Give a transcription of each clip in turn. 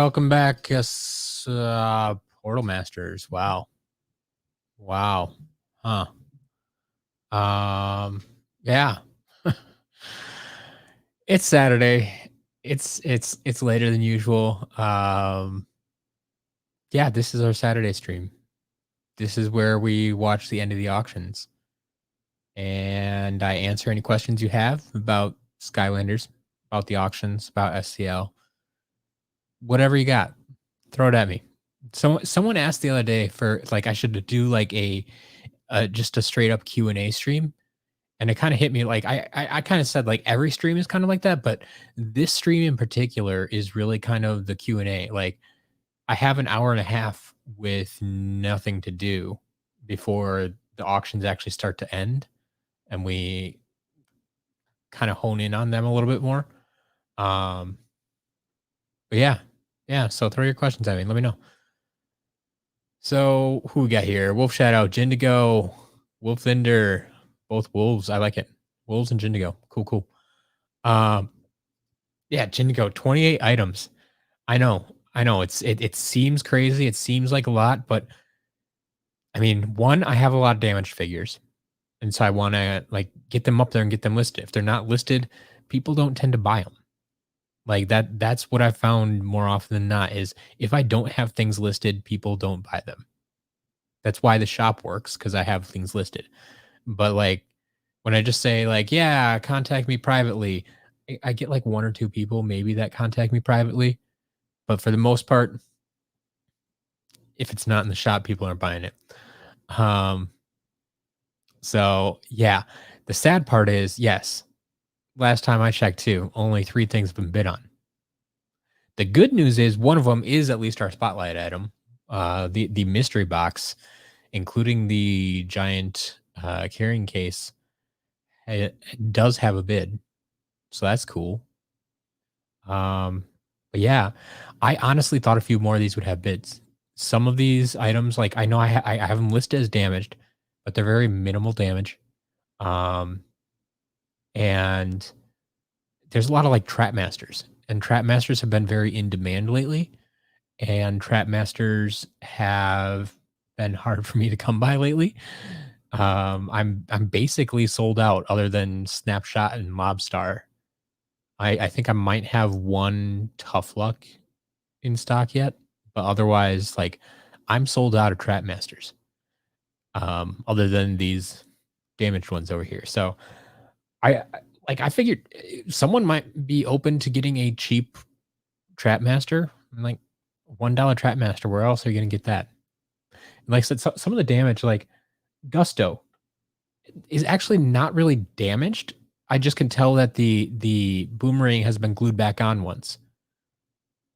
welcome back, yes, Portal Masters. Wow. Wow. Huh. Yeah. It's Saturday. It's later than usual. Yeah, this is our Saturday stream. This is where we watch the end of the auctions. And I answer any questions you have about Skylanders, about the auctions, about SCL. Whatever you got, throw it at me. Someone asked the other day for like I should do like a just a straight up Q&A stream. And it kind of hit me like I kind of said like every stream is kind of like that, but this stream in particular is really kind of the Q&A. Like I have an hour and a half with nothing to do before the auctions actually start to end and we kind of hone in on them a little bit more. But yeah. Yeah, so throw your questions at me. Let me know. So who we got here? Wolf Shadow, Jindigo, Wolf Linder, both wolves. I like it. Wolves and Jindigo. Cool. Yeah, Jindigo, 28 items. I know. It seems crazy. It seems like a lot, but I mean, one, I have a lot of damaged figures. And so I want to like get them up there and get them listed. If they're not listed, people don't tend to buy them. Like that's what I found more often than not is if I don't have things listed, people don't buy them. That's why the shop works because I have things listed. But like when I just say like, yeah, contact me privately, I get like one or two people maybe that contact me privately. But for the most part, if it's not in the shop, people aren't buying it. So yeah, the sad part is yes, last time I checked too, only 3 things have been bid on. The good news is one of them is at least our spotlight item, the mystery box, including the giant carrying case. It does have a bid, so that's cool. But yeah, I honestly thought a few more of these would have bids. Some of these items, like I know I have them listed as damaged, but they're very minimal damage. And there's a lot of like trap masters, and trap masters have been very in demand lately. And trap masters have been hard for me to come by lately. I'm basically sold out other than Snapshot and Mobstar. I think I might have one Tough Luck in stock yet, but otherwise, like I'm sold out of trap masters. Other than these damaged ones over here. So I figured someone might be open to getting a cheap trap master. I'm like $1 trap master. Where else are you gonna get that? And like I said, some of the damage, like Gusto, is actually not really damaged. I just can tell that the boomerang has been glued back on once.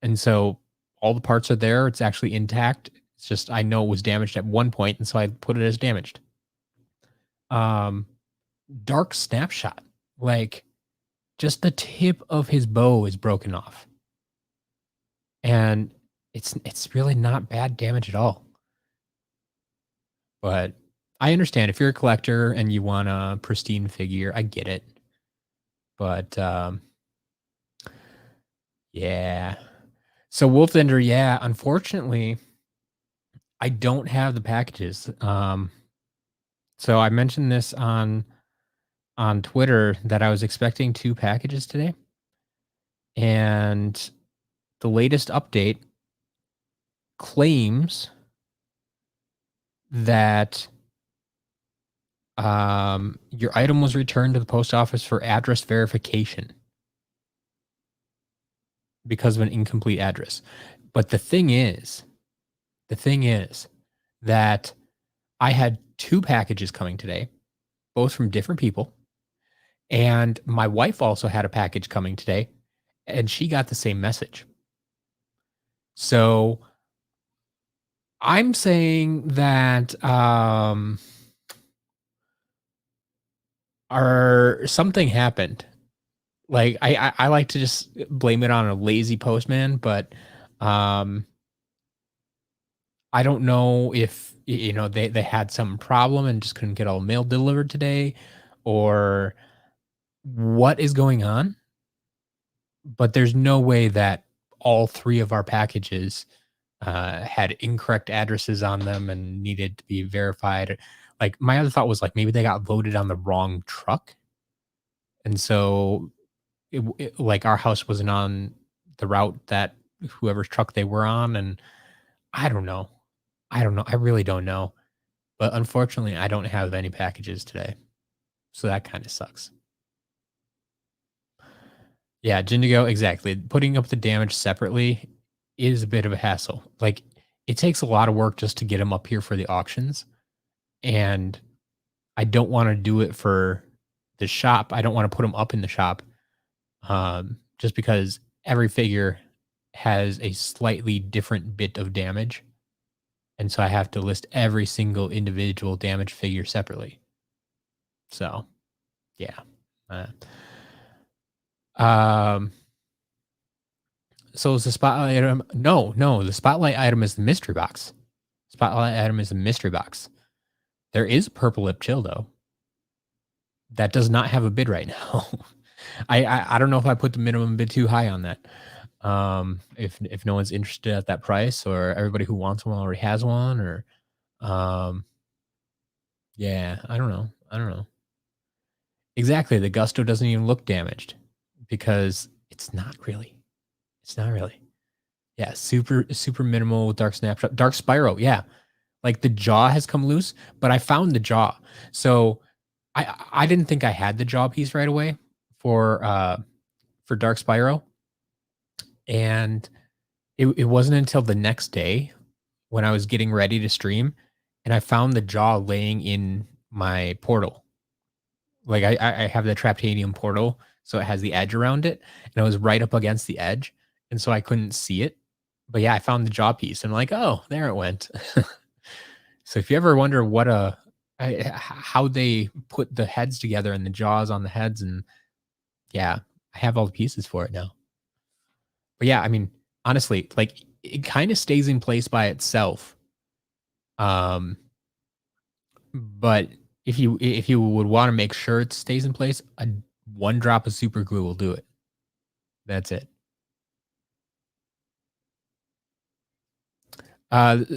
And so all the parts are there. It's actually intact. It's just I know it was damaged at one point, and so I put it as damaged. Dark Snapshot, like just the tip of his bow is broken off. And it's really not bad damage at all. But I understand if you're a collector and you want a pristine figure, I get it. But yeah. So Wolfender, yeah, unfortunately, I don't have the packages. So I mentioned this on Twitter that I was expecting 2 packages today. And the latest update claims that your item was returned to the post office for address verification because of an incomplete address. But the thing is that I had 2 packages coming today, both from different people. And my wife also had a package coming today, and she got the same message. So I'm saying that something happened. Like I like to just blame it on a lazy postman, but I don't know if they had some problem and just couldn't get all mail delivered today, or what is going on. But there's no way that all 3 of our packages, had incorrect addresses on them and needed to be verified. Like, my other thought was, like, maybe they got loaded on the wrong truck, and so like, our house wasn't on the route that whoever's truck they were on, and I don't know. I don't know. I really don't know. But unfortunately, I don't have any packages today, so that kinda sucks. Yeah, Jindigo, exactly. Putting up the damage separately is a bit of a hassle. Like, it takes a lot of work just to get them up here for the auctions, and I don't wanna do it for the shop. I don't wanna put them up in the shop, just because every figure has a slightly different bit of damage, and so I have to list every single individual damage figure separately. So, yeah. Uh, um, so is the spotlight item? No, no, the spotlight item is the mystery box. Spotlight item is a mystery box. There is a purple lip chill though. That does not have a bid right now. I don't know if I put the minimum bid too high on that. If no one's interested at that price, or everybody who wants one already has one, or um, yeah, I don't know. I don't know. Exactly, the Gusto doesn't even look damaged because it's not really. It's not really. Yeah, super minimal Dark Snapshot. Dark Spyro, yeah. Like, the jaw has come loose, but I found the jaw. So I didn't think I had the jaw piece right away for Dark Spyro, and it wasn't until the next day when I was getting ready to stream, and I found the jaw laying in my portal. Like, I have the Traptanium portal, so it has the edge around it, and it was right up against the edge, and so I couldn't see it. But yeah, I found the jaw piece. And I'm like, "Oh, there it went." So if you ever wonder what how they put the heads together and the jaws on the heads, and yeah, I have all the pieces for it now. But yeah, I mean, honestly, like, it kind of stays in place by itself. Um, but if you would want to make sure it stays in place, a one drop of super glue will do it. That's it.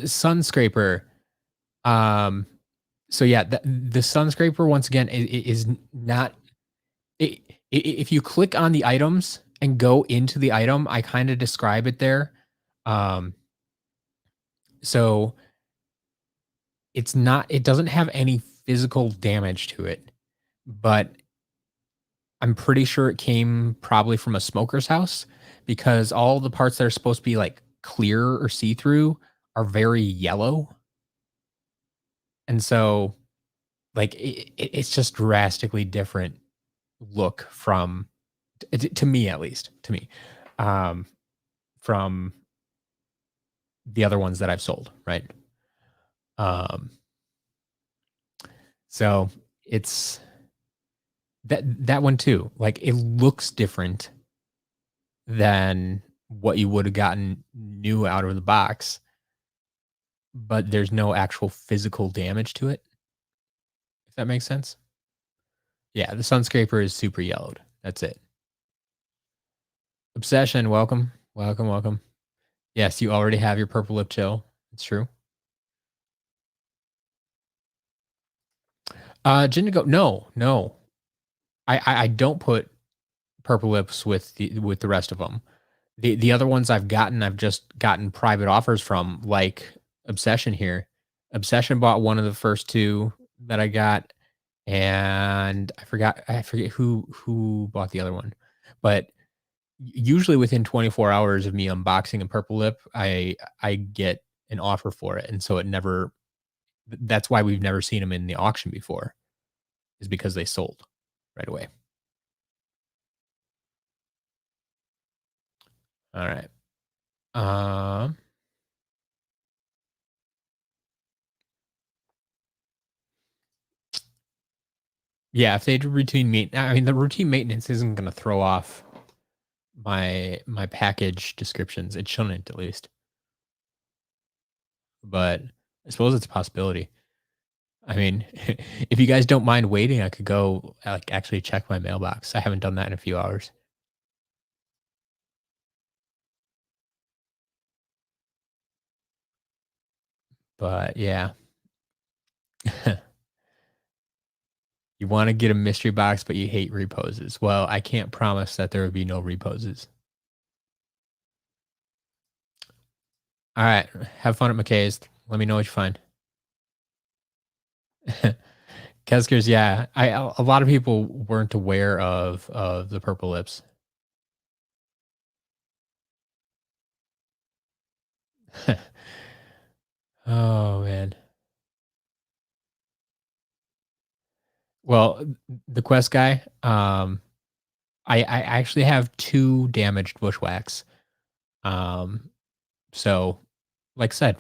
Sun scraper. Um, so yeah, the sun scraper once again is not. If you click on the items and go into the item, I kind of describe it there. Um, so it's not. It doesn't have any physical damage to it, but I'm pretty sure it came probably from a smoker's house, because all the parts that are supposed to be like clear or see through are very yellow, and so like it's just drastically different look from to me, at least to me, um, from the other ones that I've sold, right? Um, so it's that one too. Like, it looks different than what you would have gotten new out of the box, but there's no actual physical damage to it, if that makes sense. Yeah, the sunscraper is super yellowed. That's it. Obsession, welcome. Welcome, welcome. Yes, you already have your purple lip chill. It's true. Jindigo, no, no. I don't put purple lips with the rest of them. The other ones I've just gotten private offers from, like Obsession here. Obsession bought one of the first 2 that I got, and I forget who bought the other one. But usually within 24 hours of me unboxing a purple lip, I get an offer for it, and so it never that's why we've never seen them in the auction before, is because they sold right away. All right. Um, yeah, if they do routine I mean, the routine maintenance isn't gonna throw off my package descriptions. It shouldn't, at least, but I suppose it's a possibility. I mean, if you guys don't mind waiting, I could go, like, actually check my mailbox. I haven't done that in a few hours. But yeah. You wanna get a mystery box, but you hate reposes. Well, I can't promise that there would be no reposes. Alright, have fun at McKay's. Let me know what you find. Keskers, yeah. A lot of people weren't aware of the purple lips. Oh, man. Well, the quest guy, I actually have 2 damaged bushwhacks. Um, so, like I said,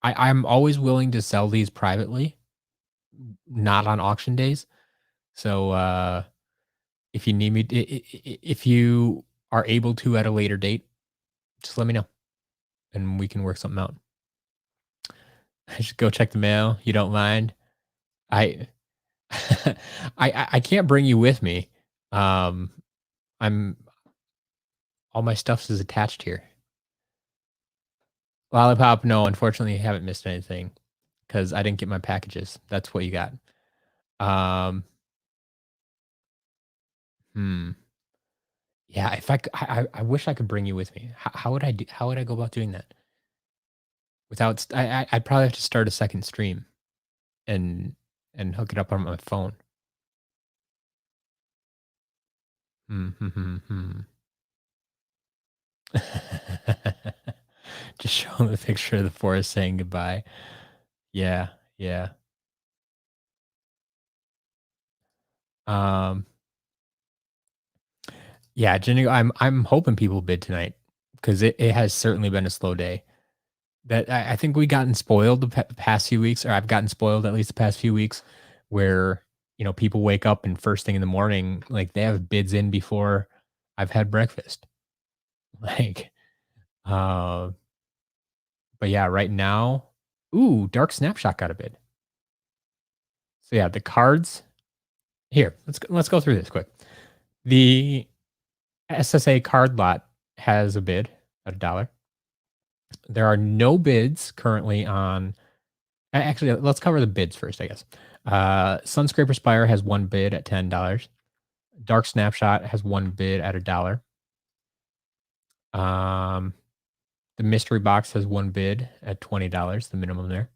I'm always willing to sell these privately, not on auction days. So, if you need me if you are able to at a later date, just let me know, and we can work something out. I should go check the mail, you don't mind? I I can't bring you with me. Um, I'm all my stuff is attached here. Lollipop, no, unfortunately, I haven't missed anything because I didn't get my packages. That's what you got. Um, hmm. Yeah, if I wish I could bring you with me. How would I go about doing that? Without I'd probably have to start a second stream and hook it up on my phone. Hmm, hmm, hmm, hmm. Just show them the picture of the forest saying goodbye. Yeah, yeah. Um, yeah, Jenny, I'm hoping people bid tonight because it has certainly been a slow day. That I think we gotten spoiled the past few weeks, or I've gotten spoiled at least the past few weeks, where people wake up and first thing in the morning, like they have bids in before I've had breakfast. Like, uh, but yeah, right now, ooh, Dark Snapshot got a bid. So yeah, the cards here. Let's go through this quick. The SSA card lot has a bid at $1. There are no bids currently on. Actually, let's cover the bids first, I guess. Sunscraper Spire has one bid at $10. Dark Snapshot has one bid at $1. Um, the Mystery Box has one bid at $20, the minimum there.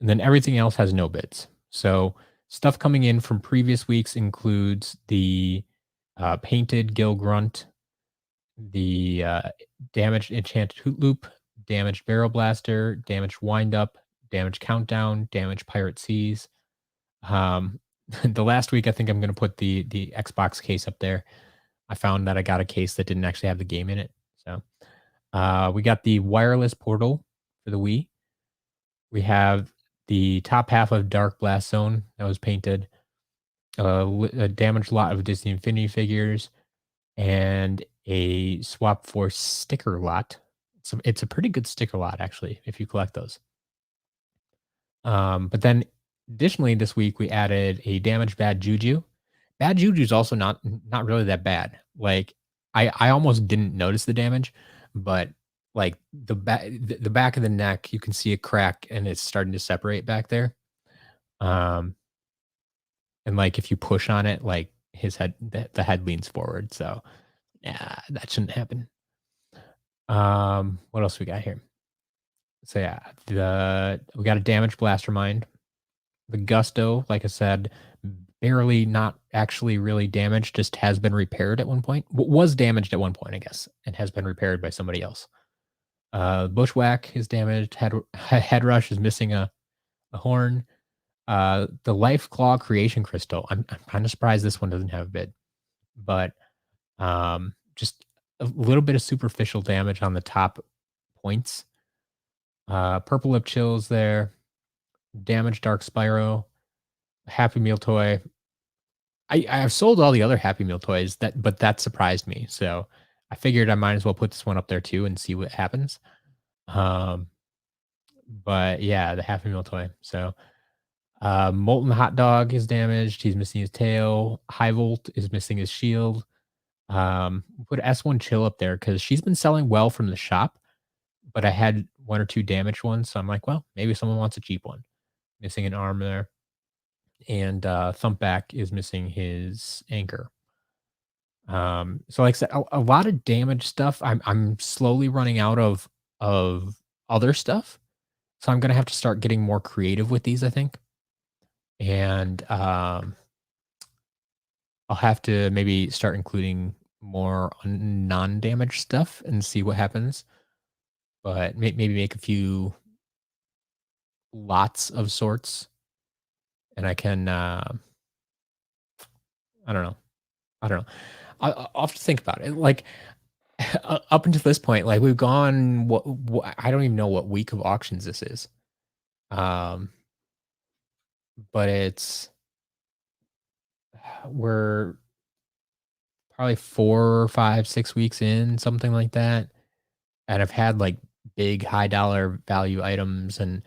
And then everything else has no bids. So stuff coming in from previous weeks includes the Painted Gil Grunt, the Damaged Enchanted Hoot Loop, Damaged Barrel Blaster, Damaged Wind Up, Damaged Countdown, Damaged Pirate Seas. Um, the last week, I think I'm going to put the Xbox case up there. I found that I got a case that didn't actually have the game in it. So we got the wireless portal for the Wii. We have the top half of Dark Blast Zone that was painted. A damaged lot of Disney Infinity figures and a Swap Force sticker lot. It's a pretty good sticker lot, actually, if you collect those. But then additionally, this week we added a damaged Bad Juju. Bad Juju is also not really that bad. Like I almost didn't notice the damage, but like the back of the neck, you can see a crack and it's starting to separate back there. Um, and like if you push on it, like his head, the head leans forward. So yeah, that shouldn't happen. What else we got here? So yeah, we got a damaged Blastermind. The Gusto, like I said, barely not actually really damaged, just has been repaired at one point. Was damaged at one point, I guess, and has been repaired by somebody else. Bushwhack is damaged. Head Rush is missing a horn. The Life Claw Creation Crystal. I'm kind of surprised this one doesn't have a bid, but just a little bit of superficial damage on the top points. Purple Lip Chills there. Damaged Dark Spyro. Happy Meal toy. I've sold all the other Happy Meal toys but that surprised me. So I figured I might as well put this one up there too and see what happens. Um, but yeah, the Happy Meal toy. So Molten Hot Dog is damaged. He's missing his tail. High Volt is missing his shield. Put S1 Chill up there because she's been selling well from the shop. But I had 1 or 2 damaged ones, so I'm like, "Well, maybe someone wants a cheap one." Missing an arm there, and, Thumpback is missing his anchor. So like I said, a lot of damage stuff. I'm slowly running out of other stuff, so I'm gonna have to start getting more creative with these, I think, and, I'll have to maybe start including more non-damaged stuff and see what happens, but maybe make a few lots of sorts, and I can, I don't know. I don't know. I'll have to think about it. Like, up until this point, like, we've gone what I don't even know what week of auctions this is. Um, but we're probably 4, 5, 6 weeks in, something like that, and I've had, like, big high dollar value items and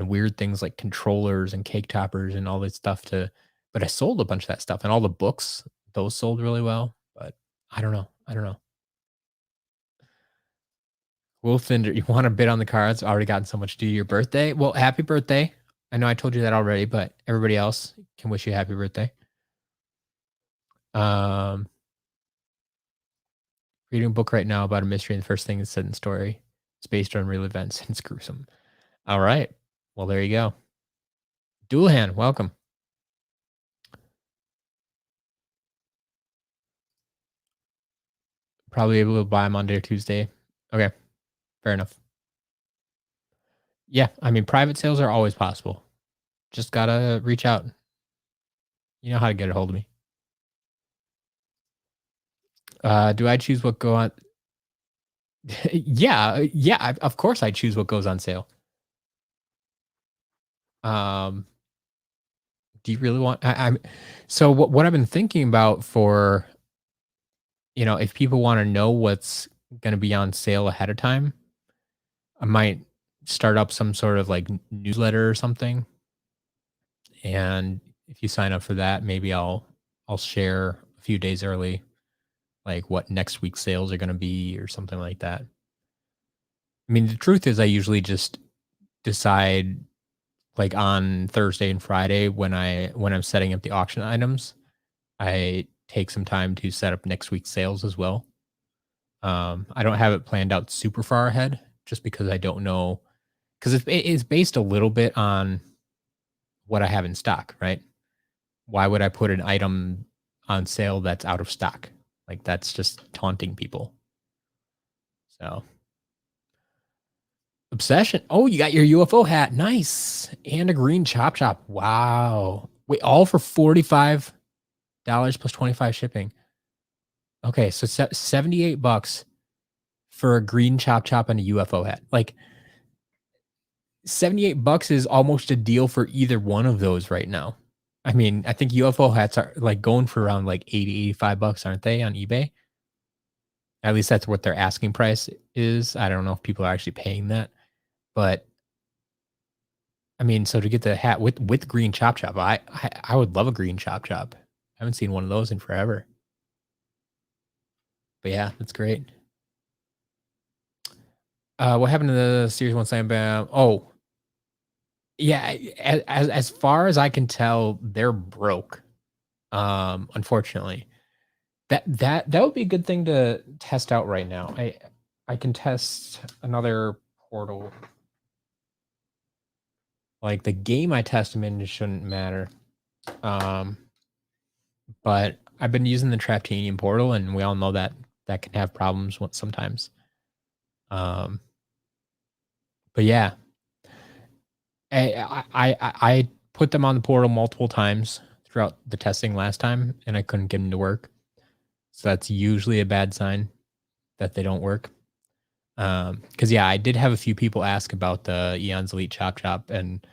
weird things like controllers and cake toppers and all this stuff to but I sold a bunch of that stuff and all the books, those sold really well, but I don't know. I don't know. Wolfender, you want to bid on the cards? Already gotten so much due to your birthday. Well, happy birthday. I know I told you that already, but everybody else can wish you happy birthday. Um, reading a book right now about a mystery, and the first thing is said in the story. It's based on real events and it's gruesome. All right. Well, there you go. Dualahan, welcome. Probably able to buy Monday or Tuesday. Okay, fair enough. Yeah, I mean, private sales are always possible. Just gotta reach out. You know how to get a hold of me. Do I choose what go on? Yeah, yeah. Of course, I choose what goes on sale. Um, do you really want? I'm so what I've been thinking about for if people want to know what's going to be on sale ahead of time, I might start up some sort of like newsletter or something. And if you sign up for that, maybe I'll share a few days early, like what next week's sales are going to be or something like that. I mean, the truth is, I usually just decide like on Thursday and Friday when I'm setting up the auction items. I take some time to set up next week's sales as well. I don't have it planned out super far ahead just because I don't know because it's based a little bit on what I have in stock, right? Why would I put an item on sale that's out of stock? Like that's just taunting people. So obsession. Oh, you got your UFO hat. Nice. And a green chop chop. Wow. Wait, all for $45 plus 25 shipping. Okay, so $78 for a green chop chop and a UFO hat. Like $78 is almost a deal for either one of those right now. I mean, I think UFO hats are like going for around like 80, $85, aren't they on eBay? At least that's what their asking price is. I don't know if people are actually paying that, but I mean, so to get the hat with green chop chop, I would love a green chop chop. I haven't seen one of those in forever. But yeah, that's great. What happened to the Series 1 Slam Bam? Oh, yeah, as far as I can tell, they're broke. Unfortunately. That would be a good thing to test out right now. I can test another portal. Like the game I test them in shouldn't matter. Um, but I've been using the Traptanium portal, and we all know that that can have problems sometimes. Um, but yeah, I put them on the portal multiple times throughout the testing last time, and I couldn't get them to work. So that's usually a bad sign that they don't work. Because yeah, I did have a few people ask about the Eon's Elite Chop Chop, and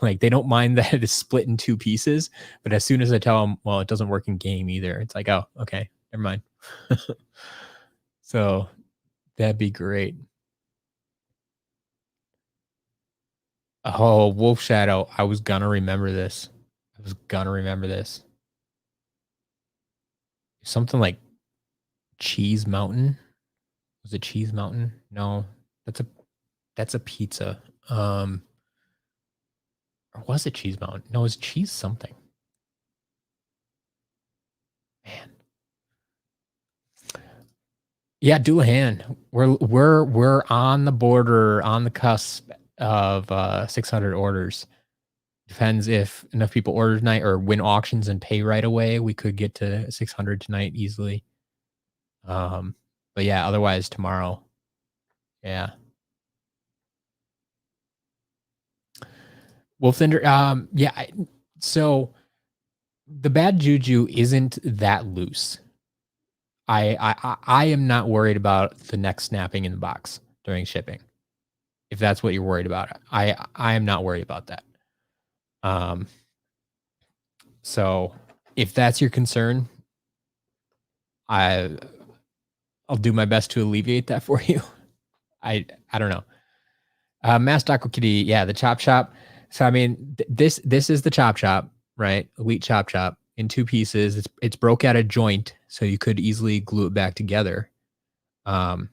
like they don't mind that it is split in two pieces, but as soon as I tell them, well, it doesn't work in game either, it's like, oh, okay, never mind. So that'd be great. Oh, Wolf Shadow. I was gonna remember this. I was gonna remember this. Something like Cheese Mountain. Was it Cheese Mountain? No, that's a That's a pizza. Or was it Cheese Mountain? No, it was cheese something. Man. Yeah, Doulahan. We're on the border, on the cusp of 600 orders. Depends if enough people order tonight or win auctions and pay right away. We could get to 600 tonight easily. But yeah, otherwise tomorrow. Yeah. Wolfender. Yeah. So the bad juju isn't that loose. I am not worried about the neck snapping in the box during shipping. If that's what you're worried about, I am not worried about that. So if that's your concern, I'll do my best to alleviate that for you. I don't know. Mass Taco Kitty, yeah, the chop chop. So I mean, this is the chop chop, right? Elite chop chop in two pieces. It's broke at a joint, so you could easily glue it back together. But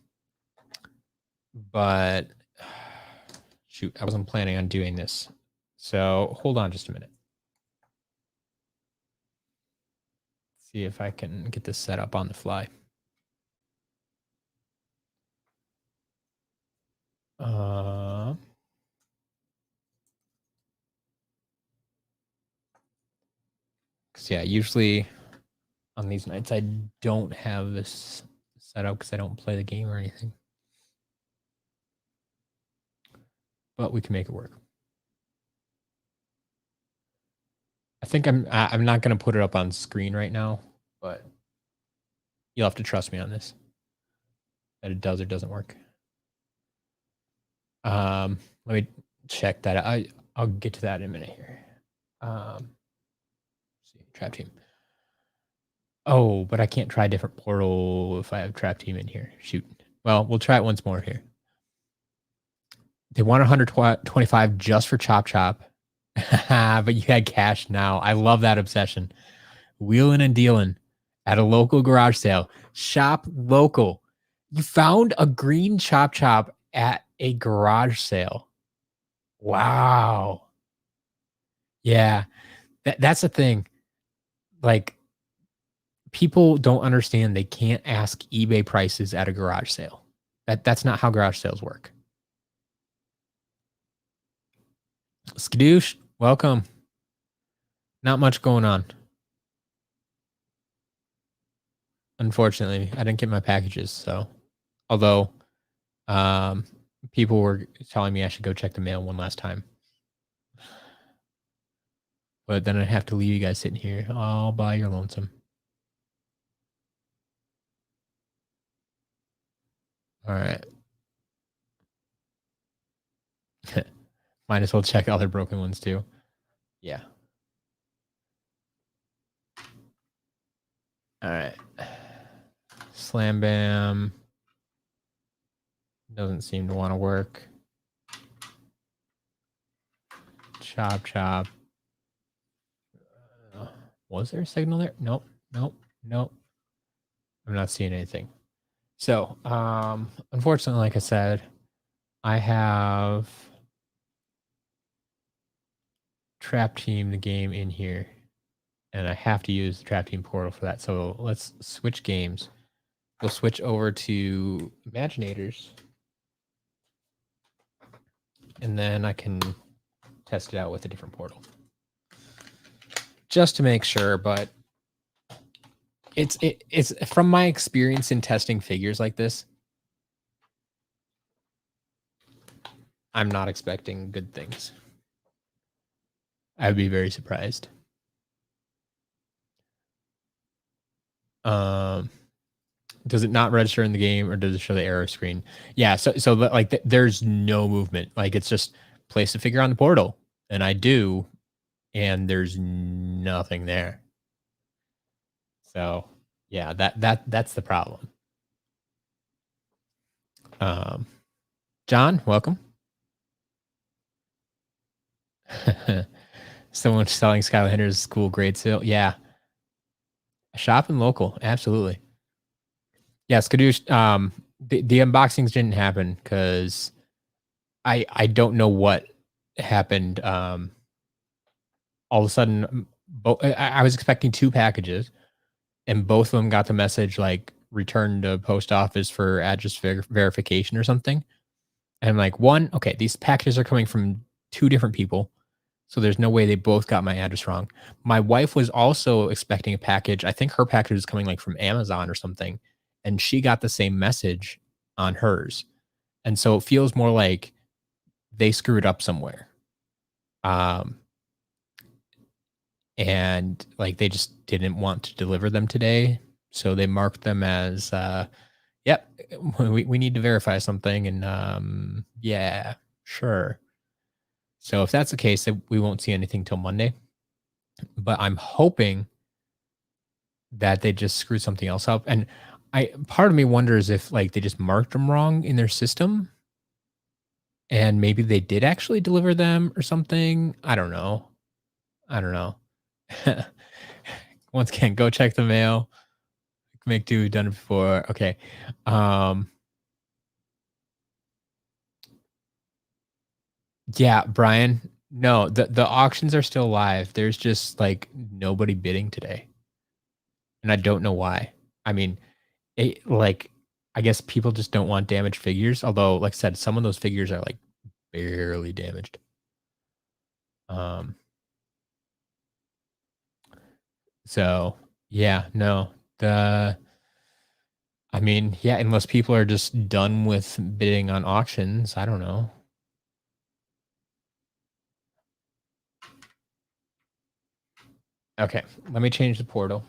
shoot, I wasn't planning on doing this. So hold on just a minute. See if I can get this set up on the fly. Cause yeah, usually on these nights I don't have this set up because I don't play the game or anything. But we can make it work. I think I'm not gonna put it up on screen right now, but you'll have to trust me on this. That it does or doesn't work. Let me check that. I'll get to that in a minute here. See, trap team. Oh, but I can't try a different portal if I have trap team in here. Shoot. Well, we'll try it once more here. They want 125 just for Chop Chop. But you had cash now. I love that obsession. Wheeling and dealing at a local garage sale. Shop local. You found a green Chop Chop at a garage sale. Wow. Yeah. That's the thing. Like, people don't understand they can't ask eBay prices at a garage sale. That's not how garage sales work. Skadoosh, welcome. Not much going on. Unfortunately, I didn't get my packages, so although people were telling me I should go check the mail one last time. But then I'd have to leave you guys sitting here all by your lonesome. All right. Might as well check other broken ones too. Yeah. All right. Slam Bam. Doesn't seem to want to work. Chop Chop. Was there a signal there? Nope. Nope. Nope. I'm not seeing anything. So, unfortunately, like I said, I have Trap Team the game in here, and I have to use the Trap Team portal for that. So let's switch games. We'll switch over to Imaginators, and then I can test it out with a different portal just to make sure. But it's from my experience in testing figures like this, I'm not expecting good things. I'd be very surprised. Does it not register in the game, or does it show the error screen? Yeah, so like there's no movement. Like, it's just place the figure on the portal, and I do, and there's nothing there. So yeah, that's the problem. John, welcome. Someone selling Skylanders school grade sale. Yeah. Shopping local. Absolutely. Yeah, Skadoosh, the unboxings didn't happen because I don't know what happened. All of a sudden, I was expecting 2 packages, and both of them got the message, like, "Return to post office for address verification," or something, and I'm like, "1, okay, these packages are coming from 2 different people, so there's no way they both got my address wrong." My wife was also expecting a package. I think her package was coming, like, from Amazon or something, and she got the same message on hers, and so it feels more like they screwed up somewhere. Um, and like they just didn't want to deliver them today. So they marked them as, yep, we need to verify something. And yeah, sure. So if that's the case, then we won't see anything till Monday. But I'm hoping that they just screwed something else up. And part of me wonders if like they just marked them wrong in their system and maybe they did actually deliver them or something. I don't know. I don't know. Once again, go check the mail. Make do, done it before. Okay. Um, yeah, Brian. No, the auctions are still live. There's just like nobody bidding today, and I don't know why. I mean, like I guess people just don't want damaged figures. Although, like I said, some of those figures are like barely damaged. Um, so yeah, no, the I mean, yeah, unless people are just done with bidding on auctions, I don't know. Okay, let me change the portal.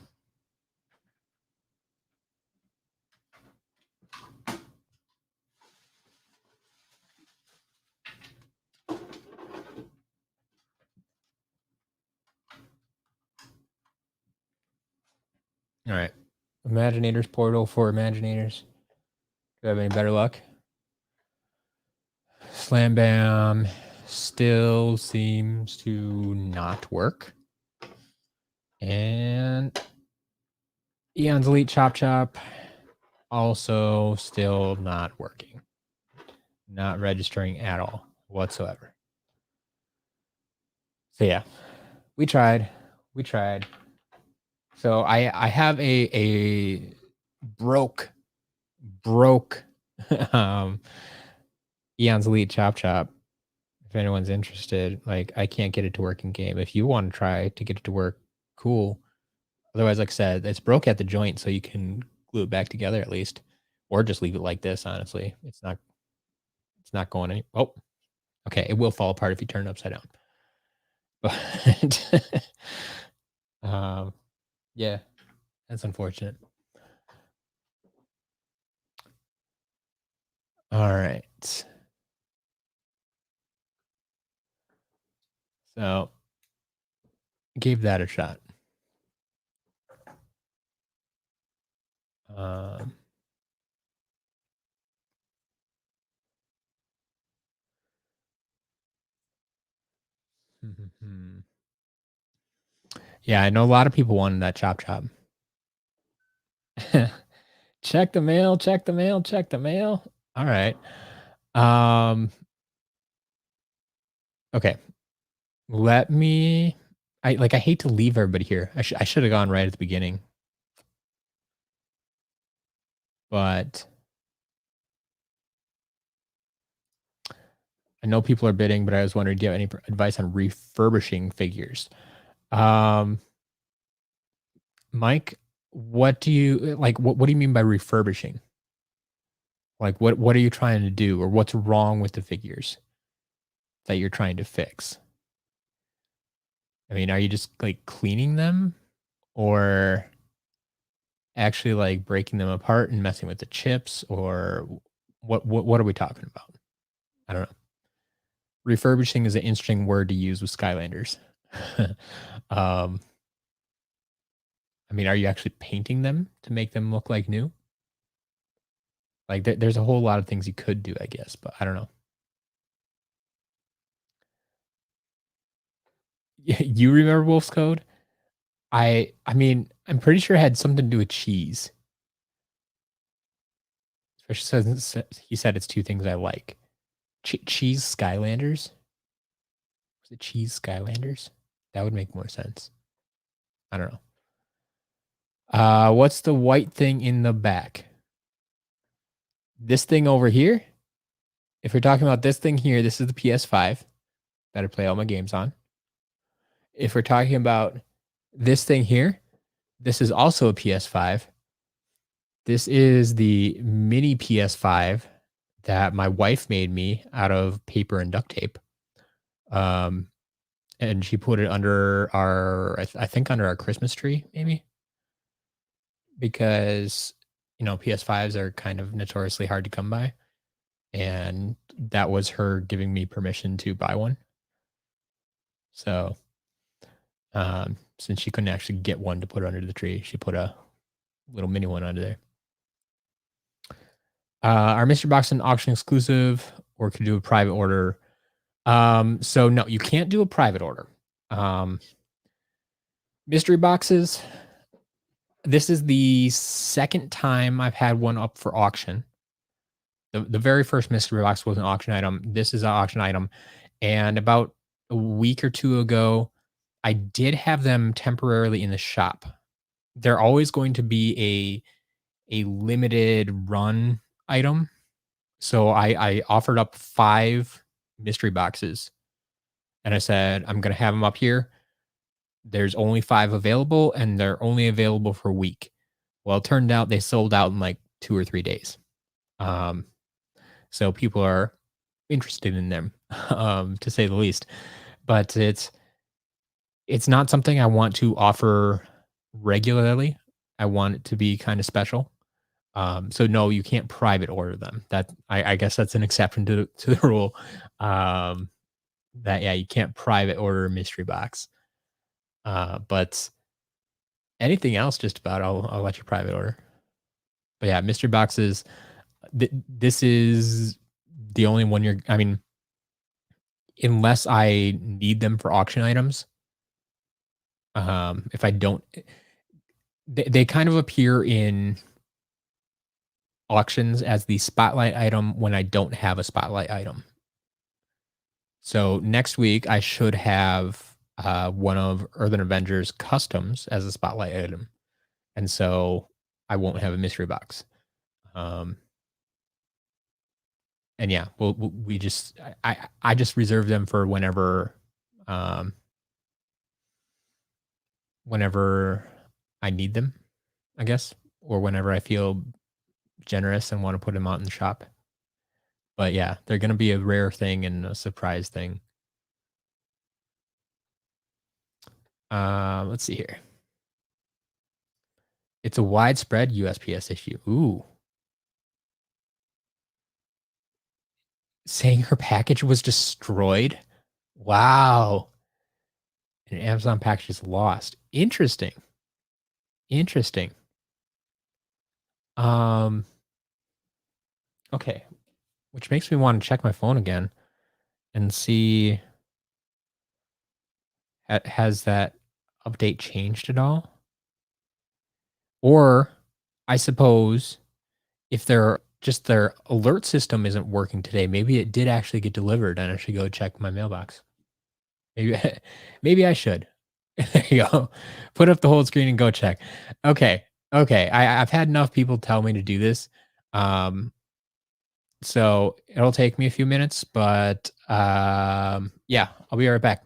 All right. Imaginators portal for Imaginators. Do I have any better luck? Slam Bam still seems to not work. And Eon's Elite Chop Chop also still not working. Not registering at all whatsoever. So yeah, we tried. We tried. So I have a broke um Eon's Elite Chop Chop. If anyone's interested, like I can't get it to work in game. If you want to try to get it to work, cool. Otherwise, like I said, it's broke at the joint, so you can glue it back together at least, or just leave it like this. Honestly, it's not going any. Oh, okay, it will fall apart if you turn it upside down. But yeah, that's unfortunate. All right, so gave that a shot. Um, yeah, I know a lot of people wanted that chop chop. Check the mail, check the mail, check the mail. All right. Um, okay. Let me I hate to leave everybody here. I should have gone right at the beginning. But I know people are bidding, but I was wondering, do you have any advice on refurbishing figures? Um, Mike, what do you like? What do you mean by refurbishing? Like, what are you trying to do, or what's wrong with the figures that you're trying to fix? I mean, are you just like cleaning them, or actually like breaking them apart and messing with the chips, or what are we talking about? I don't know. Refurbishing is an interesting word to use with Skylanders. um, I mean, are you actually painting them to make them look like new? Like, there's a whole lot of things you could do, I guess, but I don't know. You remember Wolf's Code? I mean, I'm pretty sure it had something to do with cheese. Especially since he said it's two things I like: Cheese Skylanders? Was it cheese Skylanders? That would make more sense. I don't know. What's the white thing in the back? This thing over here? If you're talking about this thing here, this is the PS5 that I play all my games on. If we're talking about this thing here, this is also a PS5. This is the mini PS5 that my wife made me out of paper and duct tape. And she put it under our, I think under our Christmas tree, maybe, because PS5s are kind of notoriously hard to come by, and that was her giving me permission to buy one. So, since she couldn't actually get one to put under the tree, she put a little mini one under there. Are mystery box an auction exclusive, or could you do a private order? So no, you can't do a private order. Mystery boxes. This is the second time I've had one up for auction. The very first mystery box was an auction item. This is an auction item. And about a week or two ago, I did have them temporarily in the shop. They're always going to be a limited run item. So I offered up 5 mystery boxes, and I said, I'm going to have them up here. There's only 5 available, and they're only available for a week. Well, it turned out they sold out in like 2 or 3 days. So people are interested in them, to say the least. But it's not something I want to offer regularly. I want it to be kind of special. So no, you can't private order them. That I guess that's an exception to the rule. That yeah, you can't private order a mystery box. But anything else, just about, I'll let you private order. But yeah, mystery boxes. This is the only one you're. I mean, unless I need them for auction items. If I don't, they kind of appear in auctions as the spotlight item when I don't have a spotlight item. So next week I should have one of Earthen Avengers customs as a spotlight item, and so I won't have a mystery box. And yeah, we just I just reserve them for whenever whenever I need them, I guess, or whenever I feel generous and want to put them out in the shop. But yeah, they're going to be a rare thing and a surprise thing. Let's see here. It's a widespread USPS issue. Ooh. Saying her package was destroyed. Wow. An Amazon package is lost. Interesting. Interesting. Okay. Which makes me want to check my phone again and see, has that update changed at all? Or I suppose if their alert system isn't working today, maybe it did actually get delivered and I should go check my mailbox. Maybe maybe I should. There you go. Put up the whole screen and go check. Okay. Okay. I've had enough people tell me to do this. Um, so it'll take me a few minutes, but yeah, I'll be right back.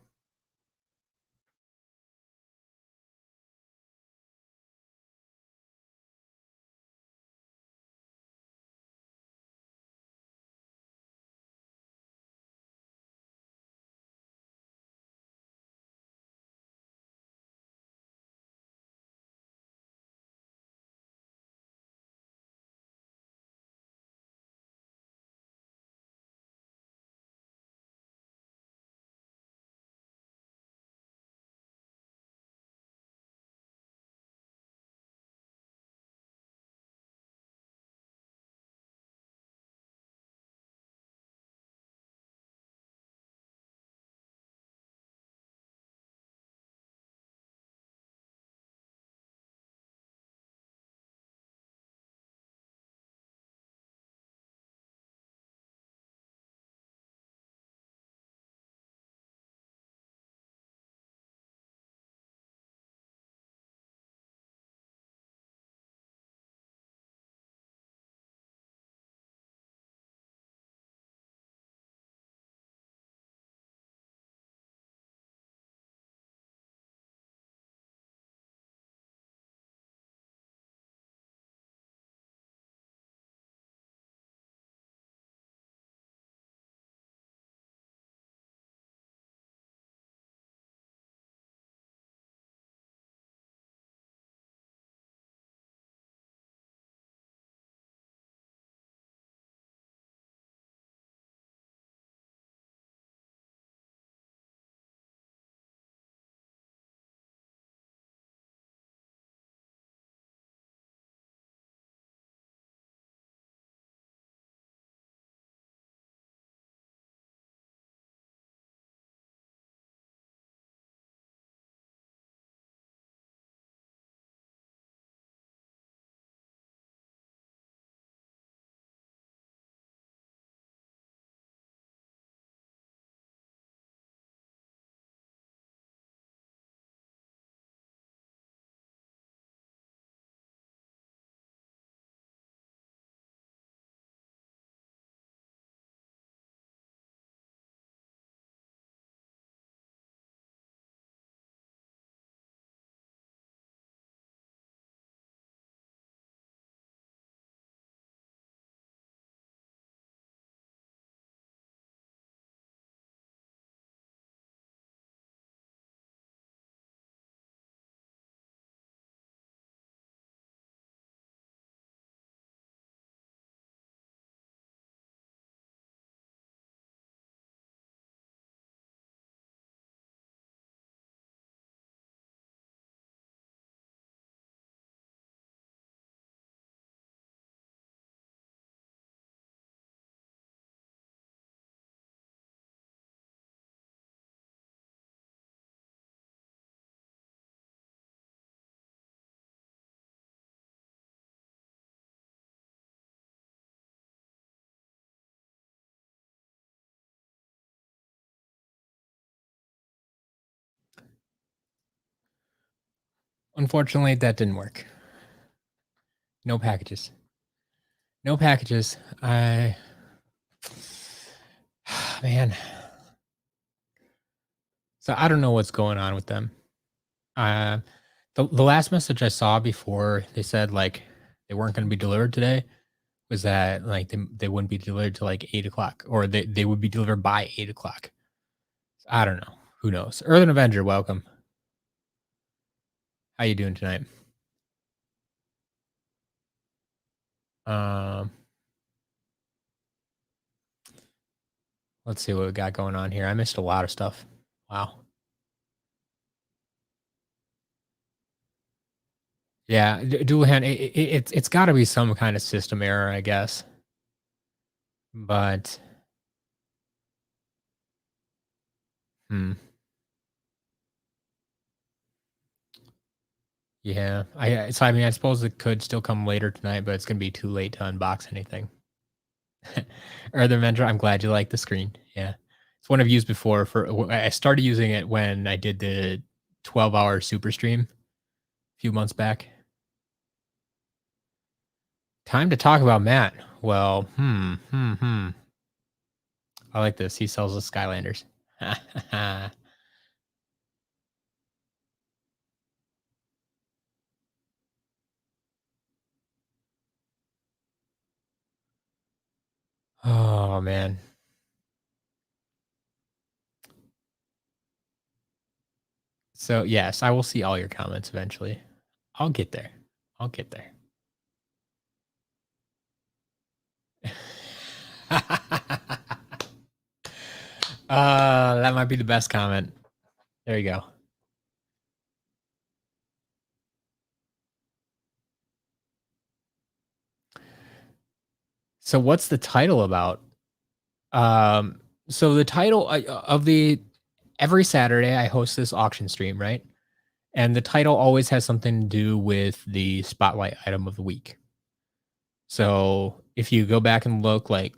Unfortunately, that didn't work. No packages. No packages. Man. So I don't know what's going on with them. Uh, the last message I saw before they said like they weren't going to be delivered today was that like they wouldn't be delivered till like 8 o'clock, or they would be delivered by 8 o'clock. I don't know. Who knows? Earthen Avenger, welcome. How you doing tonight? Um, let's see what we got going on here. I missed a lot of stuff. Wow. Yeah, dual hand. It's got to be some kind of system error, I guess. But hmm, yeah. So I mean, I suppose it could still come later tonight, but it's gonna be too late to unbox anything. Or the Avenger. I'm glad you like the screen. Yeah, it's one I've used before. I started using it when I did the 12-hour super stream a few months back. Time to talk about Matt. Well, I like this. He sells the Skylanders. Oh man. So yes, I will see all your comments eventually. I'll get there. I'll get there. That might be the best comment. There you go. So what's the title about? So the title of the every Saturday I host this auction stream, right? And the title always has something to do with the spotlight item of the week. So if you go back and look, like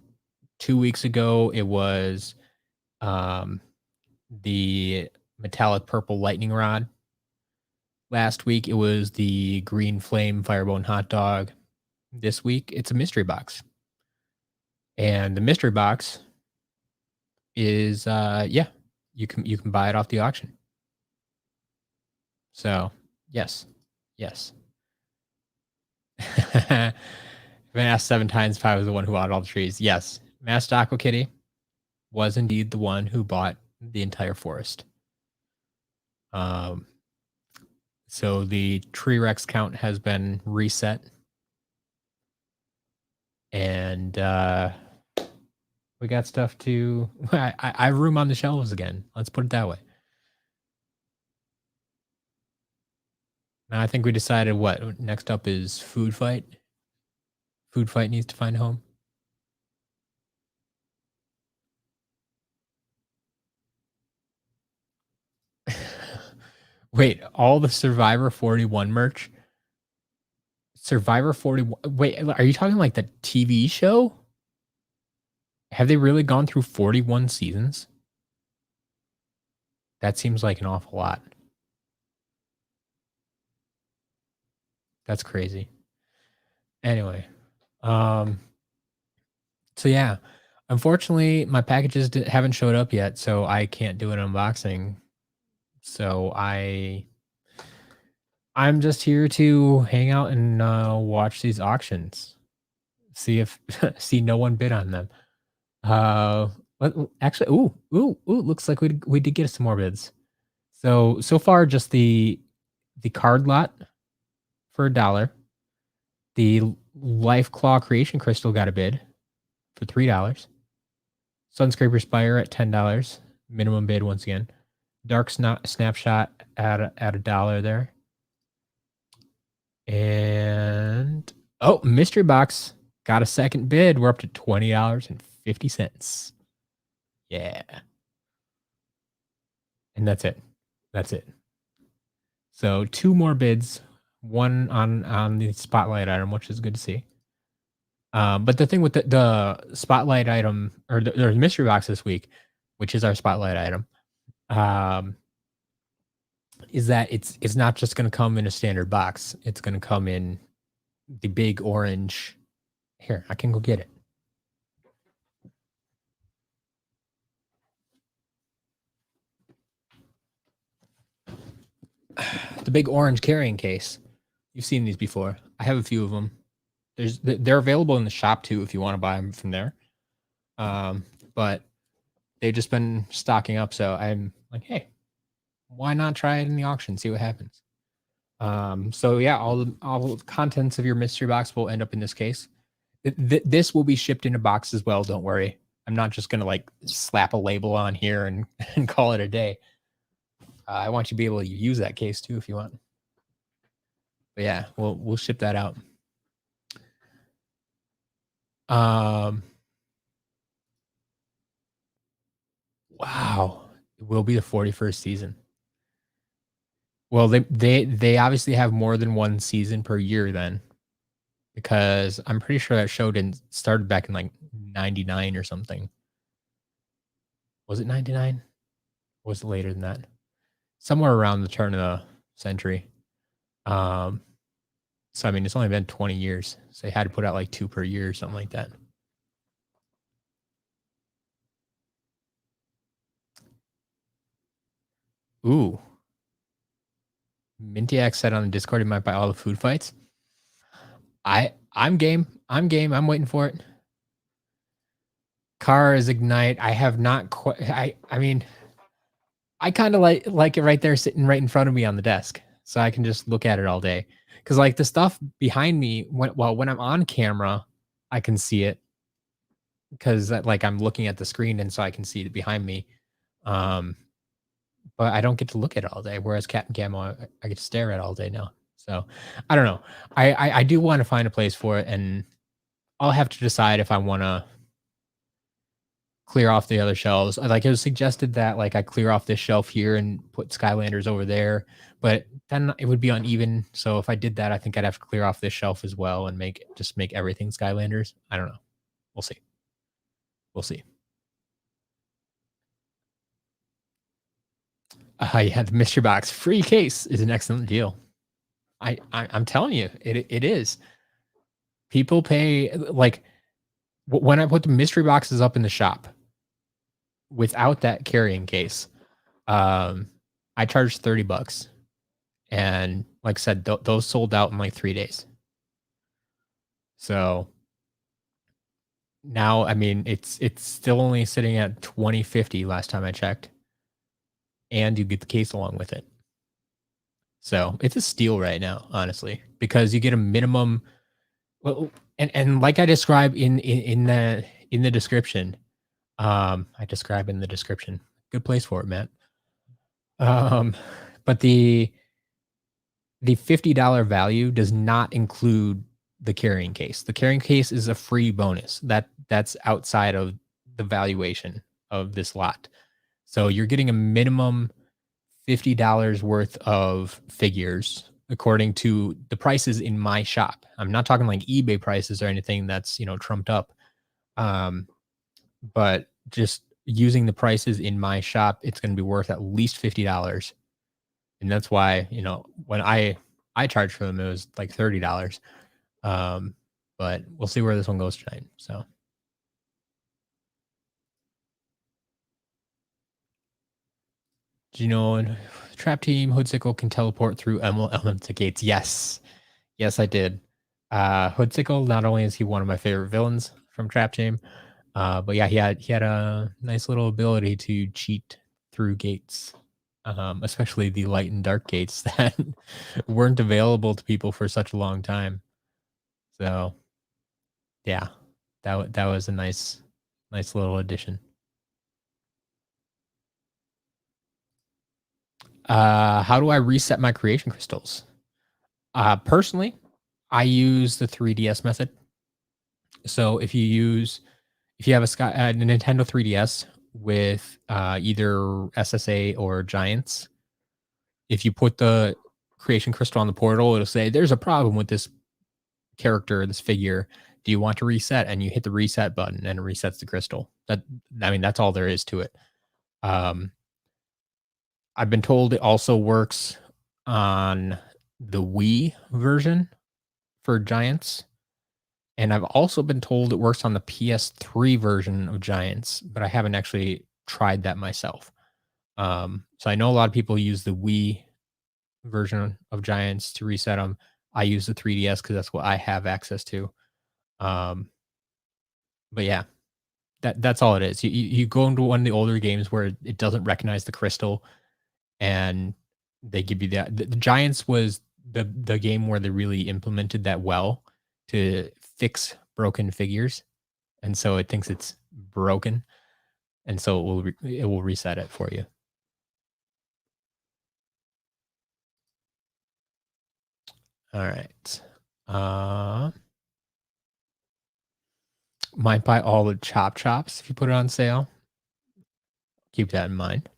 2 weeks ago, it was the metallic purple lightning rod. Last week, it was the green flame firebone hot dog. This week, it's a mystery box. And the mystery box is yeah, you can buy it off the auction. So yes. Yes. I've been asked 7 times if I was the one who bought all the trees. Yes. Master Aqua Kitty was indeed the one who bought the entire forest. So the tree rex count has been reset. And we got stuff to I have room on the shelves again. Let's put it that way. Now I think we decided what next up is food fight. Food fight needs to find a home. Wait, all the Survivor 41 merch? Survivor 41. Wait, are you talking like the TV show? Have they really gone through 41 seasons? That seems like an awful lot. That's crazy. Anyway, so yeah, unfortunately, my packages haven't showed up yet, so I can't do an unboxing. So I'm just here to hang out and watch these auctions, see if see no one bid on them. Actually, ooh, looks like we did get some more bids. So far, just the card lot for $1. The Life Claw Creation Crystal got a bid for $3. Sunscraper Spire at $10. Minimum bid once again. Dark Snapshot at $1 there. And Mystery Box got a second bid. We're up to $20.50. Yeah. And that's it. That's it. So 2 more bids, one on the spotlight item, which is good to see. But the thing with the spotlight item or the mystery box this week, which is our spotlight item, is that it's not just going to come in a standard box. It's going to come in the big orange. Here, I can go get it. The big orange carrying case. You've seen these before. I have a few of them. They're available in the shop too if you want to buy them from there. But they've just been stocking up, so I'm like, hey, why not try it in the auction, see what happens. So yeah, all the contents of your mystery box will end up in this case. This will be shipped in a box as well, don't worry. I'm not just gonna like slap a label on here and, and call it a day. I want you to be able to use that case too if you want. But yeah, we'll ship that out. Wow, it will be the 41st season. Well, they obviously have more than one season per year then, because I'm pretty sure that show didn't started back in like 99 or something. Was it 99? Was it later than that? Somewhere around the turn of the century. So I mean, it's only been 20 years. So they had to put out like 2 per year or something like that. Ooh. Mintiac said on the Discord he might buy all the food fights. I'm game. I'm game. I'm waiting for it. Cars Ignite. I have not quite. I mean, I kind of like it right there, sitting right in front of me on the desk, so I can just look at it all day. Because like the stuff behind me, when I'm on camera, I can see it because like I'm looking at the screen, and so I can see it behind me. But I don't get to look at it all day. Whereas Cat and Camo, I get to stare at it all day now. So I don't know. I do want to find a place for it, and I'll have to decide if I want to clear off the other shelves. Like it was suggested that like I clear off this shelf here and put Skylanders over there, but then it would be uneven. So if I did that, I think I'd have to clear off this shelf as well and make everything Skylanders. I don't know. We'll see. We'll see. Yeah, the mystery box free case is an excellent deal. I'm telling you, it is. People pay like when I put the mystery boxes up in the shop without that carrying case. I charged $30, and like I said, those sold out in like 3 days. So now, I mean, it's still only sitting at $20.50 last time I checked, and you get the case along with it. So it's a steal right now, honestly, because you get a minimum. Well, and like I describe in the description, I describe in the description. Good place for it, Matt. But the $50 value does not include the carrying case. The carrying case is a free bonus. That's outside of the valuation of this lot. So you're getting a minimum $50 worth of figures according to the prices in my shop. I'm not talking like eBay prices or anything that's, trumped up. But just using the prices in my shop, it's going to be worth at least $50. And that's why, when I charged for them, it was like $30. But we'll see where this one goes tonight. So do you know Trap Team Hoodsickle can teleport through element gates? Yes. Yes, I did. Hoodsickle, not only is he one of my favorite villains from Trap Team, but yeah, he had a nice little ability to cheat through gates. Especially the light and dark gates that weren't available to people for such a long time. So yeah, that was a nice little addition. How do I reset my creation crystals? Personally, I use the 3DS method. So if you have a Nintendo 3DS with either SSA or Giants, if you put the creation crystal on the portal, it'll say there's a problem with this character, this figure. Do you want to reset? And you hit the reset button and it resets the crystal. That's all there is to it. I've been told it also works on the Wii version for Giants, and I've also been told it works on the PS3 version of Giants, but I haven't actually tried that myself. So I know a lot of people use the Wii version of Giants to reset them. I use the 3DS because that's what I have access to. Um, but yeah, that's all it is. You go into one of the older games where it doesn't recognize the crystal, and they give you that. The Giants was the game where they really implemented that well to fix broken figures, and so it thinks it's broken, and so it will reset it for you. All right. Uh, might buy all the chop chops if you put it on sale. Keep that in mind.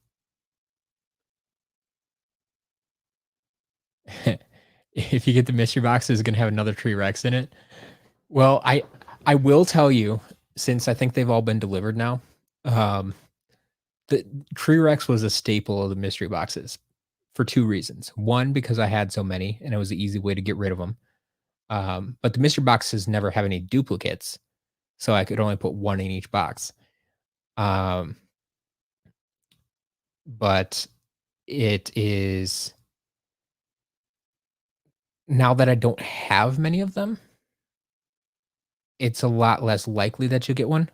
If you get the mystery box, it's gonna have another Tree Rex in it. Well, I will tell you, since I think they've all been delivered now, um, the Tree Rex was a staple of the mystery boxes for two reasons. One, because I had so many, and it was the easy way to get rid of them. But the mystery boxes never have any duplicates, so I could only put one in each box. Um, but it is now that I don't have many of them, it's a lot less likely that you'll get one,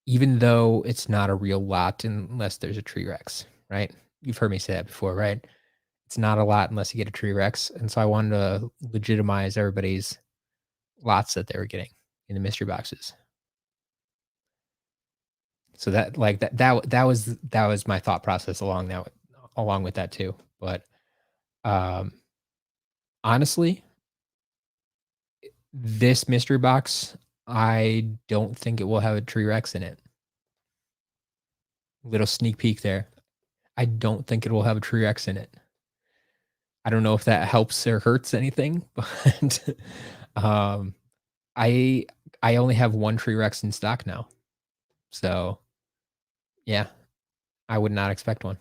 even though it's not a real lot unless there's a Tree Rex, right? You've heard me say that before, right? It's not a lot unless you get a Tree Rex, and so I wanted to legitimize everybody's lots that they were getting in the mystery boxes. So that like that was my thought process along with that too. But um honestly, this mystery box, I don't think it will have a Tree Rex in it. Little sneak peek there. I don't think it will have a Tree Rex in it. I don't know if that helps or hurts anything, but um I I only have one Tree Rex in stock now. So yeah, I would not expect one.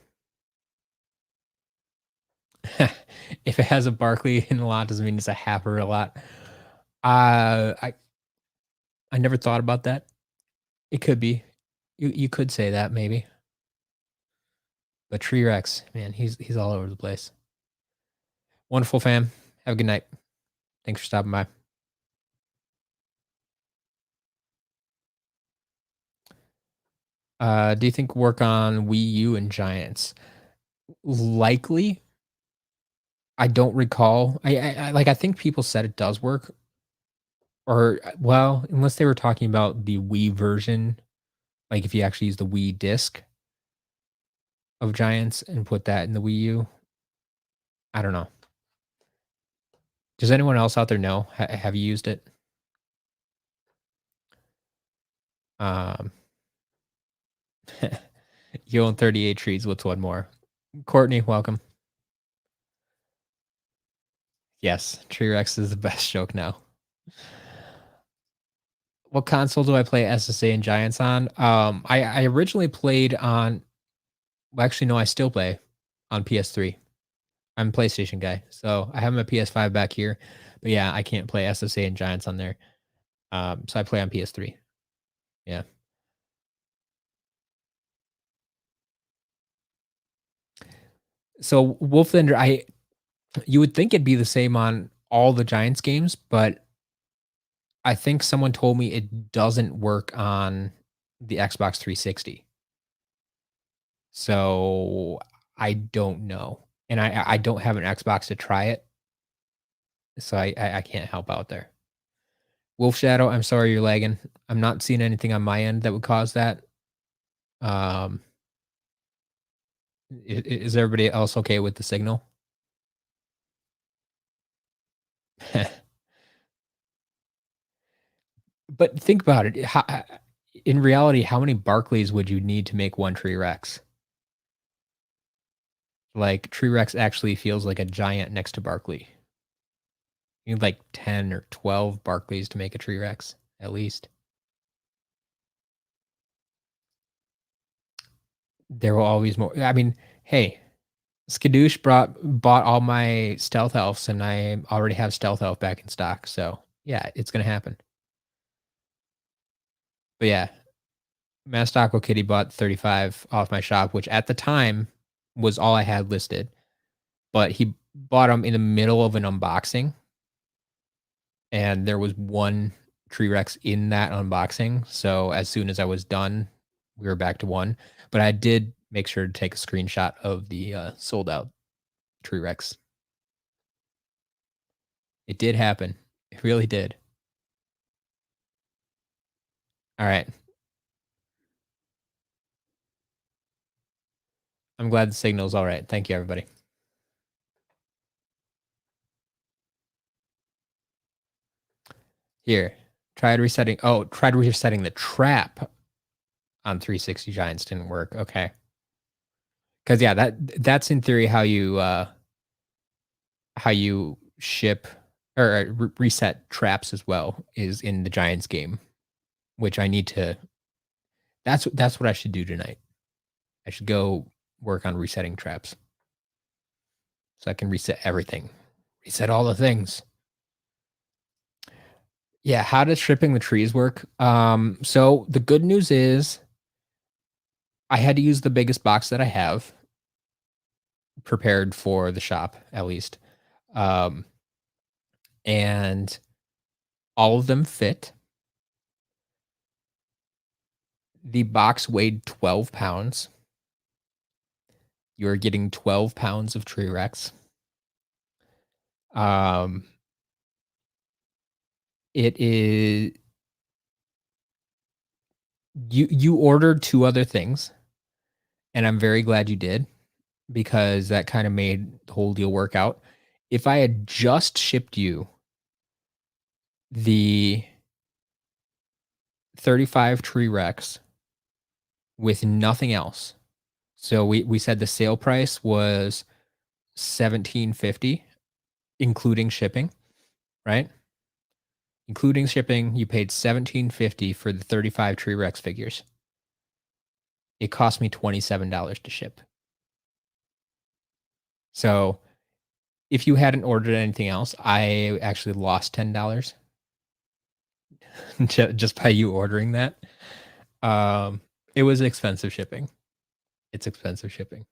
If it has a Barkley in a lot, doesn't mean it's a half or a lot. Uh, I I never thought about that. It could be. You could say that maybe. But Tree Rex, man, he's all over the place. Wonderful fam. Have a good night. Thanks for stopping by. Do you think work on Wii U and Giants? Likely. I don't recall. I think people said it does work, or well, unless they were talking about the Wii version, like if you actually use the Wii disc of Giants and put that in the Wii U. I don't know. Does anyone else out there know? Have you used it? Um, you own 38 trees. What's one more? Courtney, welcome. Yes, Tree Rex is the best joke now. What console do I play SSA and Giants on? I originally played on. Well, actually, no, I still play on PS3. I'm a PlayStation guy, so I have my PS5 back here. But yeah, I can't play SSA and Giants on there. So I play on PS3. Yeah. So Wolflander, I you would think it'd be the same on all the Giants games, but I think someone told me it doesn't work on the Xbox 360. So I don't know. And I don't have an Xbox to try it. So I can't help out there. Wolf Shadow, I'm sorry you're lagging. I'm not seeing anything on my end that would cause that. Um is everybody else okay with the signal? But think about it. In reality, how many Barclays would you need to make one Tree Rex? Like Tree Rex actually feels like a giant next to Barkley. You need like 10 or 12 Barclays to make a Tree Rex, at least. There will always more. I mean, hey, Skadoosh bought all my stealth elves, and I already have stealth elf back in stock. So yeah, it's gonna happen. But yeah, Master Aqua Kitty bought 35 off my shop, which at the time was all I had listed. But he bought them in the middle of an unboxing, and there was one Tree Rex in that unboxing. So as soon as I was done, we were back to one. But I did make sure to take a screenshot of the sold out Tree Rex. It did happen. It really did. All right. I'm glad the signal's all right. Thank you, everybody. Here, tried resetting. Oh, tried resetting the trap on 360 Giants didn't work. Okay. Because yeah, that's in theory how you ship or reset traps as well is in the Giants game, which I need to. That's what I should do tonight. I should go work on resetting traps so I can reset everything, reset all the things. Yeah, how does shipping the trees work? So the good news is I had to use the biggest box that I have prepared for the shop, at least. Um, and all of them fit. The box weighed 12 pounds. You're getting 12 pounds of tree rex. Um, it is you ordered two other things, and I'm very glad you did because that kind of made the whole deal work out. If I had just shipped you the 35 tree rex with nothing else. So we said the sale price was $17.50 including shipping, right? Including shipping, you paid $17.50 for the 35 tree rex figures. It cost me $27 to ship. So if you hadn't ordered anything else, I actually lost $10 just by you ordering that. It was expensive shipping. It's expensive shipping.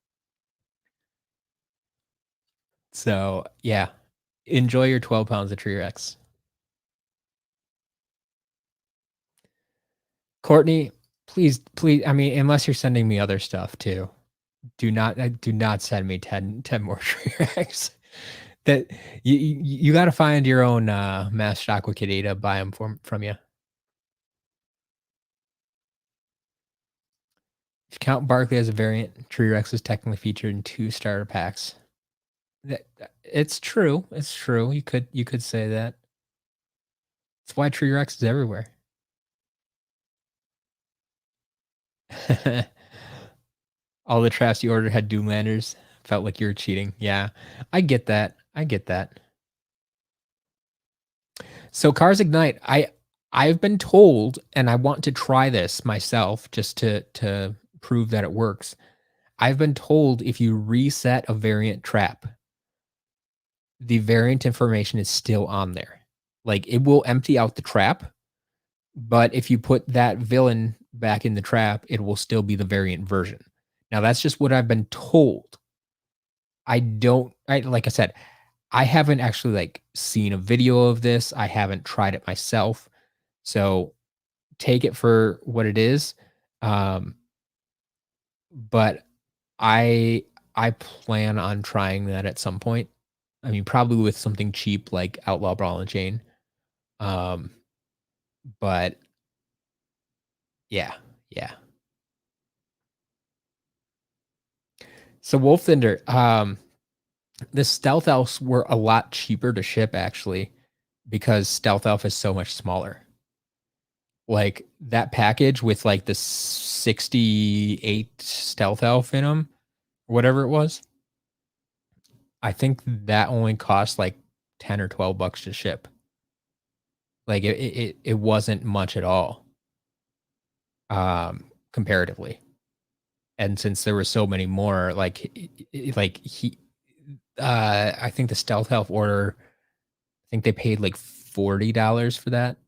So yeah, enjoy your 12 pounds of tree rex. Courtney, please, I mean, unless you're sending me other stuff too, do not send me 10 more tree rex. That you got to find your own Master Aqua Kitty to buy them from you. If you count Barkley as a variant, Tree Rex is technically featured in 2 starter packs. It's true. It's true. You could say that. That's why Tree Rex is everywhere. All the traps you ordered had Doomlanders. Felt like you were cheating. Yeah, I get that. I get that. So Cars Ignite, I've been told, and I want to try this myself just to prove that it works. I've been told if you reset a variant trap, the variant information is still on there. Like it will empty out the trap, but if you put that villain back in the trap, it will still be the variant version. Now that's just what I've been told. Like I said, I haven't actually like seen a video of this. I haven't tried it myself. So take it for what it is. But I plan on trying that at some point. I mean, probably with something cheap like Outlaw Brawl and Chain. Um, but yeah, yeah. So Wolf Thunder, the Stealth Elves were a lot cheaper to ship actually, because Stealth Elf is so much smaller. Like that package with like the 68 Stealth Elf in them, whatever it was. I think that only cost like 10 or $12 to ship. Like it wasn't much at all, comparatively. And since there were so many more, like I think the Stealth Elf order, I think they paid like $40 for that.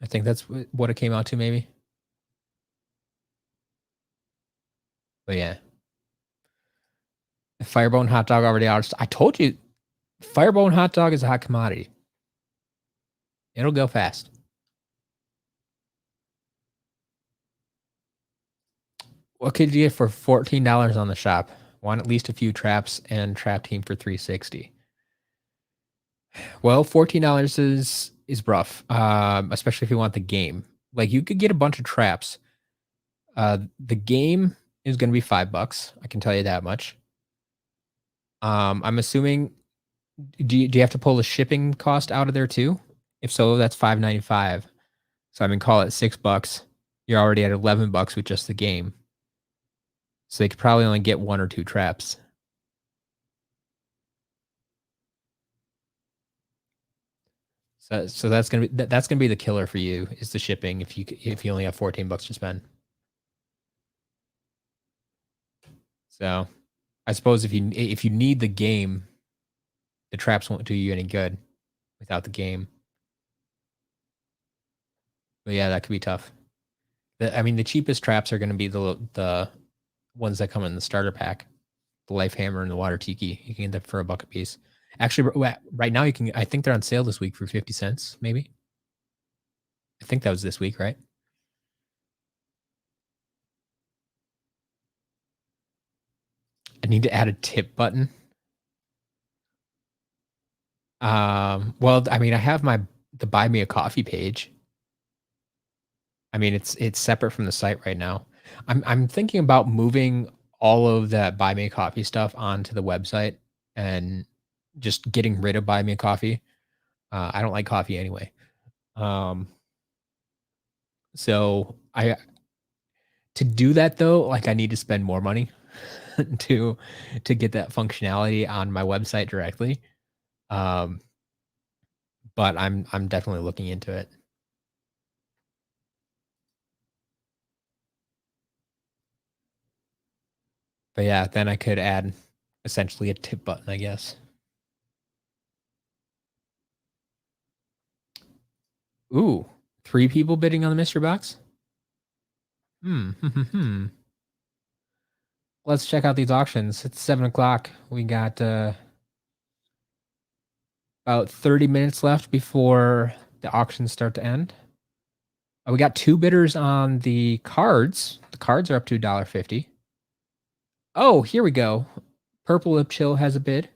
I think that's what it came out to, maybe. But yeah, Firebone hot dog already out. I told you, Firebone hot dog is a hot commodity. It'll go fast. What could you get for $14 on the shop? Want at least a few traps and trap team for $360. Well, $14 is rough, especially if you want the game. Like you could get a bunch of traps. The game is going to be $5. I can tell you that much. I'm assuming. Do you have to pull the shipping cost out of there too? If so, that's $5.95. So I mean, call it $6. You're already at $11 with just the game. So they could probably only get 1 or 2 traps. So that's gonna be the killer for you, is the shipping, if you only have $14 to spend. So I suppose if you need the game, the traps won't do you any good without the game. But yeah, that could be tough. I mean, the cheapest traps are going to be the ones that come in the starter pack, the Life Hammer and the Water Tiki. You can get them for $1 a piece. Actually, right now I think they're on sale this week for 50 cents, maybe. I think that was this week, right? I need to add a tip button. Well, I mean, I have the Buy Me a Coffee page. I mean, it's separate from the site right now. I'm thinking about moving all of that Buy Me a Coffee stuff onto the website and just getting rid of Buy Me a Coffee. I don't like coffee anyway. So to do that though, like I need to spend more money to get that functionality on my website directly. But I'm definitely looking into it. But yeah, then I could add essentially a tip button, I guess. Ooh, 3 people bidding on the mystery box? Hmm. Let's check out these auctions. It's 7:00. We got about 30 minutes left before the auctions start to end. We got 2 bidders on the cards. The cards are up to $1.50. Oh, here we go. Purple Lip Chill has a bid.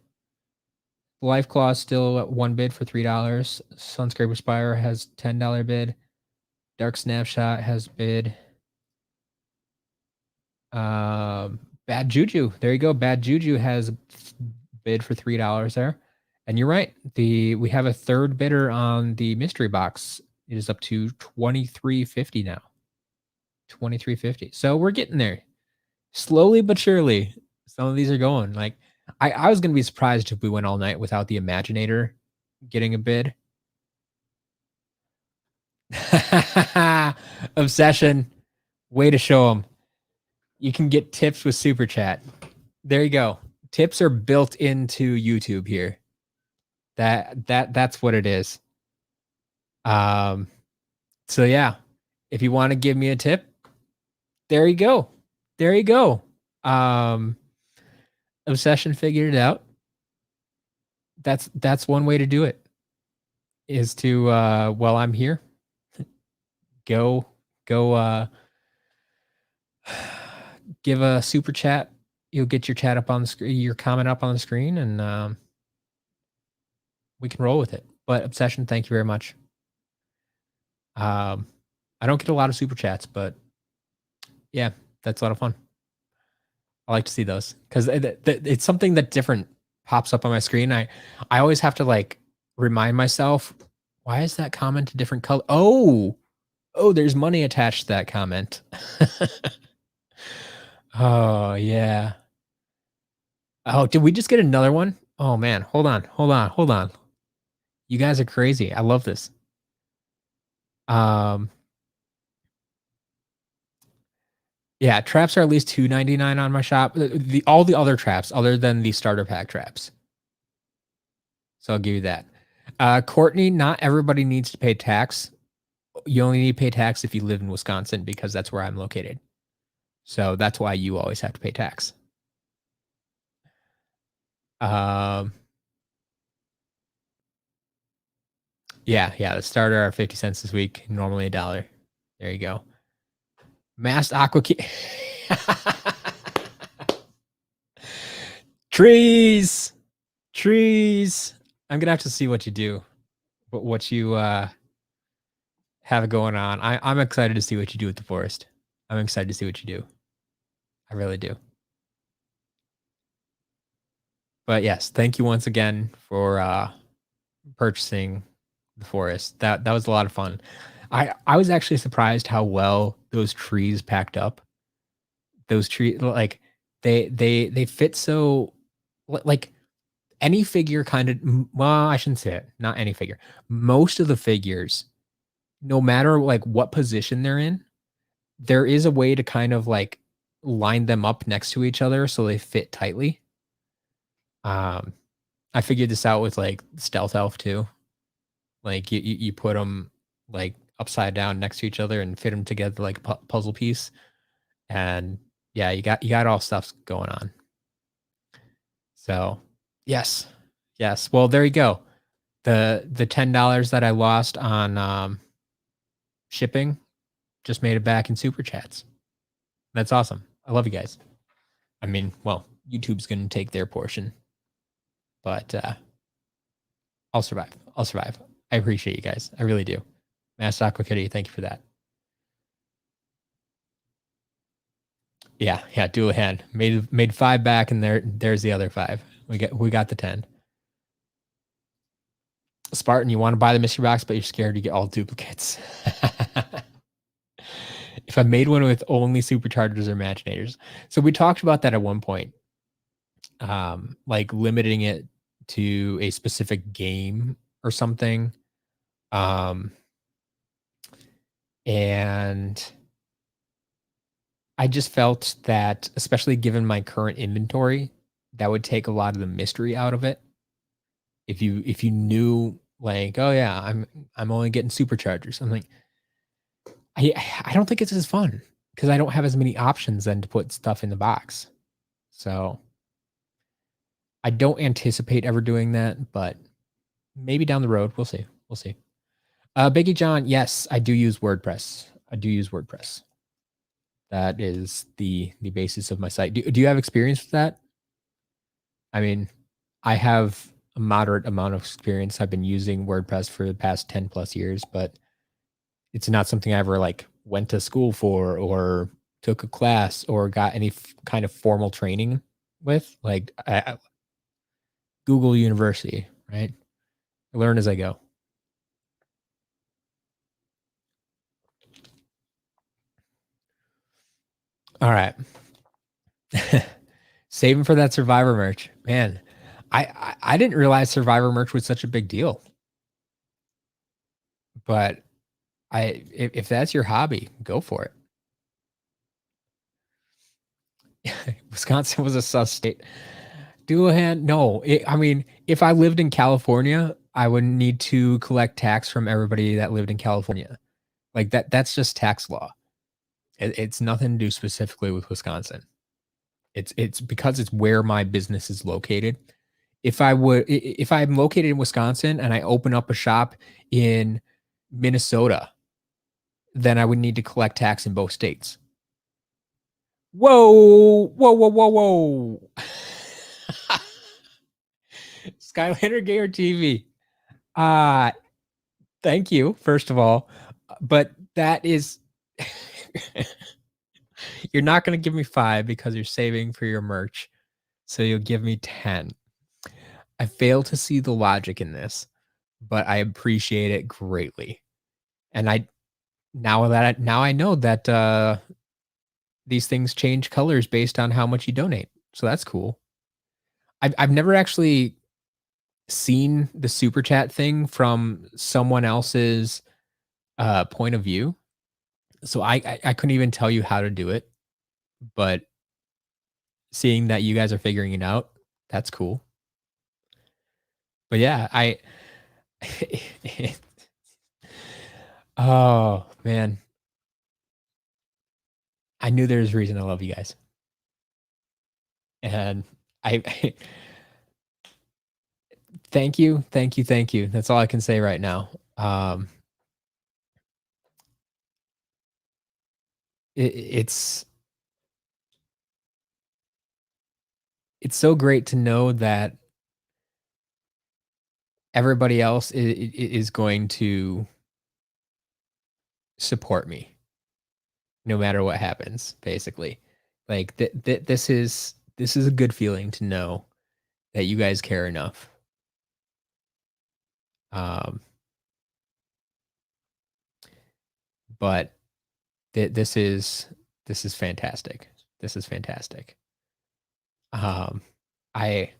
Life Claw is still at 1 bid for $3. Sunscraper Spire has $10 bid. Dark Snapshot has bid. Bad Juju. There you go. Bad Juju has bid for $3 there. And you're right. We have a 3rd bidder on the mystery box. It is up to $23.50 now. $23.50. So we're getting there. Slowly but surely. Some of these are going. Like I was gonna be surprised if we went all night without the Imaginator getting a bid. Obsession. Way to show them. You can get tips with Super Chat. There you go. Tips are built into YouTube here. That's what it is. So yeah, if you want to give me a tip, there you go. There you go. Obsession figured it out. That's one way to do it. Is to while I'm here, go give a super chat. You'll get your chat up on the screen, your comment up on the screen, and we can roll with it. But Obsession, thank you very much. I don't get a lot of super chats, but yeah, that's a lot of fun. I like to see those because it's something that different pops up on my screen. I always have to like remind myself, why is that comment a different color? Oh, there's money attached to that comment. Oh yeah. Oh, did we just get another one? Oh man, hold on. You guys are crazy. I love this. Um, Yeah, traps are at least $2.99 on my shop. All the other traps other than the starter pack traps. So I'll give you that. Courtney, not everybody needs to pay tax. You only need to pay tax if you live in Wisconsin because that's where I'm located. So that's why you always have to pay tax. Um, yeah, the starter are 50 cents this week, normally $1. There you go. Masked aqua trees, trees. I'm gonna have to see what you do, what you have going on. I'm excited to see what you do with the forest. I'm excited to see what you do. I really do. But yes, thank you once again for purchasing the forest. That was a lot of fun. I was actually surprised how well those trees packed up. Those trees, like they fit so like any figure kind of. Well, I shouldn't say it. Not any figure. Most of the figures, no matter like what position they're in, there is a way to kind of like line them up next to each other so they fit tightly. Um, I figured this out with like Stealth Elf too. Like you put them like upside down next to each other and fit them together like a puzzle piece. And yeah, you got all stuff going on. So yes, yes. Well, there you go. The $10 that I lost on shipping just made it back in super chats. That's awesome. I love you guys. I mean, well, YouTube's gonna take their portion, but I'll survive. I'll survive. I appreciate you guys. I really do. Mass Aqua Kitty, thank you for that. Yeah, dual hand. Made 5 back, and there's the other 5. We got the 10. Spartan, you want to buy the mystery box, but you're scared to get all duplicates. If I made one with only superchargers or imaginators. So we talked about that at one point. Like limiting it to a specific game or something. And I just felt that, especially given my current inventory, that would take a lot of the mystery out of it. If you knew like, oh yeah, I'm only getting superchargers. I'm like, I don't think it's as fun because I don't have as many options then to put stuff in the box. So I don't anticipate ever doing that, but maybe down the road, we'll see. We'll see. Biggie John, yes, I do use WordPress. I do use WordPress. That is the basis of my site. Do you have experience with that? I mean, I have a moderate amount of experience. I've been using WordPress for the past 10 plus years, but it's not something I ever like went to school for or took a class or got any kind of formal training with. Like Google University, right? I learn as I go. All right. Saving for that Survivor merch. Man, I didn't realize Survivor merch was such a big deal. But if that's your hobby, go for it. Wisconsin was a sus state. Dual hand, no. I mean, if I lived in California, I would need to collect tax from everybody that lived in California. Like that's just tax law. It's nothing to do specifically with Wisconsin. It's because it's where my business is located. If I'm located in Wisconsin and I open up a shop in Minnesota, then I would need to collect tax in both states. Whoa, whoa, whoa, whoa, whoa. Skylander Gamer TV. Thank you, first of all. But that is you're not gonna give me 5 because you're saving for your merch. So you'll give me 10. I fail to see the logic in this, but I appreciate it greatly. And now I know that these things change colors based on how much you donate. So that's cool. I've never actually seen the super chat thing from someone else's point of view. So I couldn't even tell you how to do it. but seeing that you guys are figuring it out, that's cool. But yeah, I oh, man. I knew there was a reason I love you guys. And I thank you, thank you, thank you. That's all I can say right now. Um, it's it's so great to know that everybody else is going to support me no matter what happens, basically. Like this is a good feeling to know that you guys care enough. Um, but this is fantastic. This is fantastic. Um, I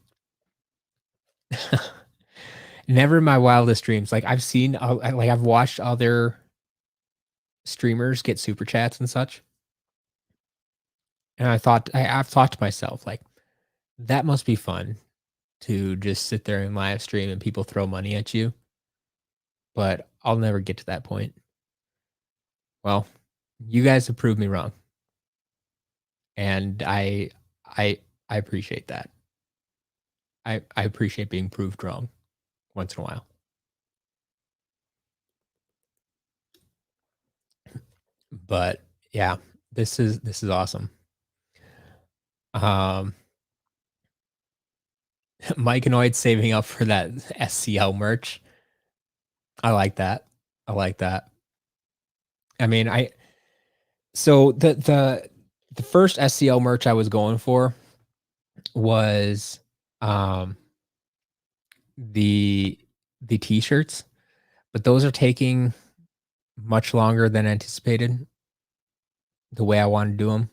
never in my wildest dreams. Like I've seen, like I've watched other streamers get super chats and such, and I've thought to myself like that must be fun to just sit there and live stream and people throw money at you. But I'll never get to that point. Well, you guys have proved me wrong, and I I appreciate that. I appreciate being proved wrong once in a while. But yeah, this is awesome. Um, Mike and Lloyd saving up for that SCL merch. I like that. I like that. I mean, I so the first SCL merch I was going for was um the the t-shirts, but those are taking much longer than anticipated the way I want to do them.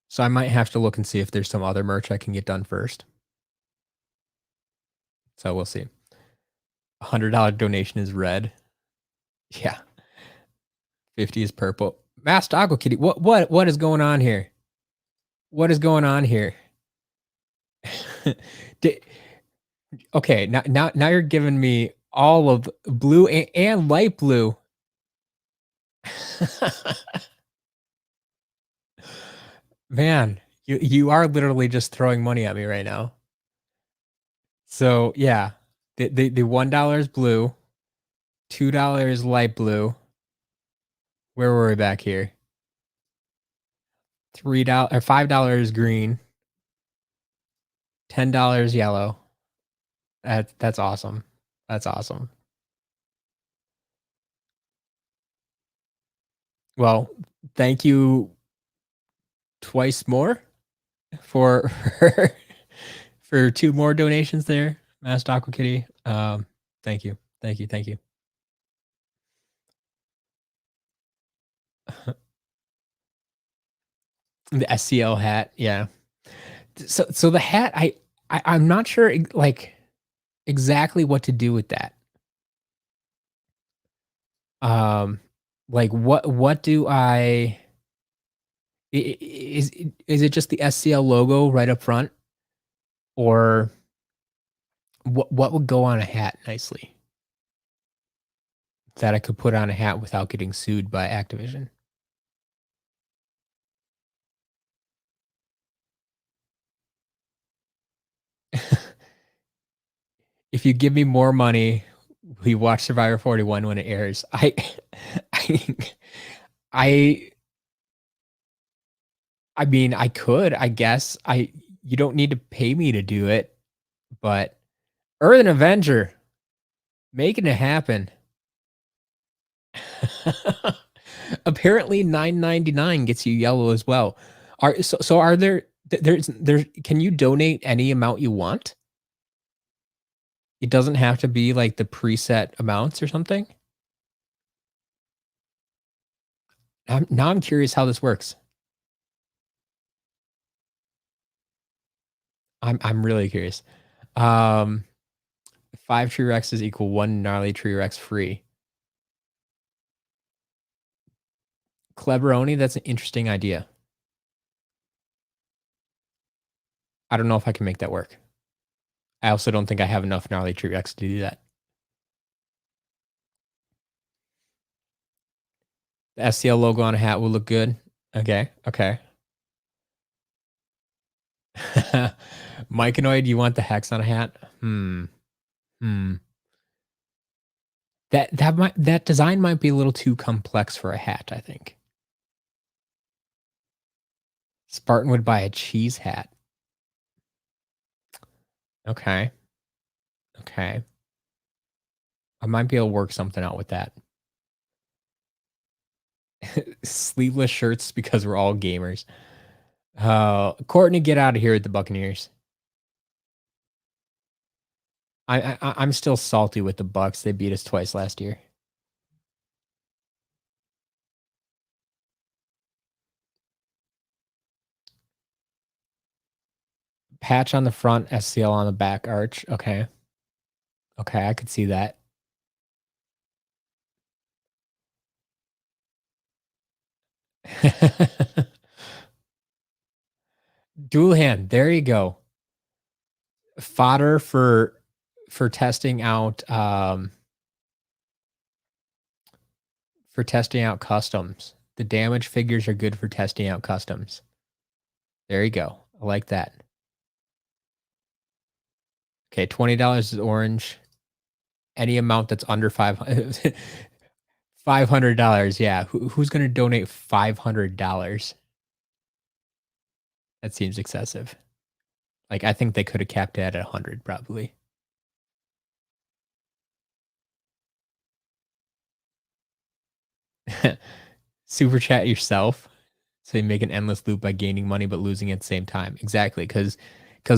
So I might have to look and see if there's some other merch I can get done first. So we'll see. $100 donation is red. Yeah. 50 is purple. Masked Aqua Kitty. What is going on here? What is going on here? Di- okay, now you're giving me all of blue and light blue. Man, you are literally just throwing money at me right now. So yeah, the $1 is blue, $2 light blue. Where were we back here? $3 or $5 green, $10 yellow. That's awesome. That's awesome. Well, thank you twice more for for two more donations there, Masked Aqua Kitty. Thank you, thank you, thank you. The SCL hat, yeah. So the hat, I'm not sure like exactly what to do with that. Um, like what do is it just the SCL logo right up front, or what would go on a hat nicely that I could put on a hat without getting sued by Activision? If you give me more money, we watch Survivor 41 when it airs. I I I mean, I could, I guess. You don't need to pay me to do it, but Earth and Avenger, making it happen. Apparently 9.99 gets you yellow as well. Are there's can you donate any amount you want? It doesn't have to be like the preset amounts or something? Now I'm curious how this works. I'm really curious. Um, 5 tree rexes equal 1 gnarly tree rex free. Cleveroni, that's an interesting idea. I don't know if I can make that work. I also don't think I have enough gnarly tree Rex to do that. The SCL logo on a hat will look good. Okay, okay. Myconoid, you want the hex on a hat? Hmm. That design might be a little too complex for a hat, I think. Spartan would buy a cheese hat. Okay. Okay. I might be able to work something out with that. Sleeveless shirts because we're all gamers. Courtney, get out of here with the Buccaneers. I'm still salty with the Bucks. They beat us twice last year. Patch on the front, SCL on the back arch. Okay. Okay, I could see that. Dual hand. There you go. Fodder for testing out customs. The damage figures are good for testing out customs. There you go. I like that. Okay, $20 is orange. Any amount that's under $500. $500. Yeah. Who's going to donate $500? That seems excessive. Like, I think they could have capped it at 100 probably. Super chat yourself. So you make an endless loop by gaining money but losing at the same time. Exactly, because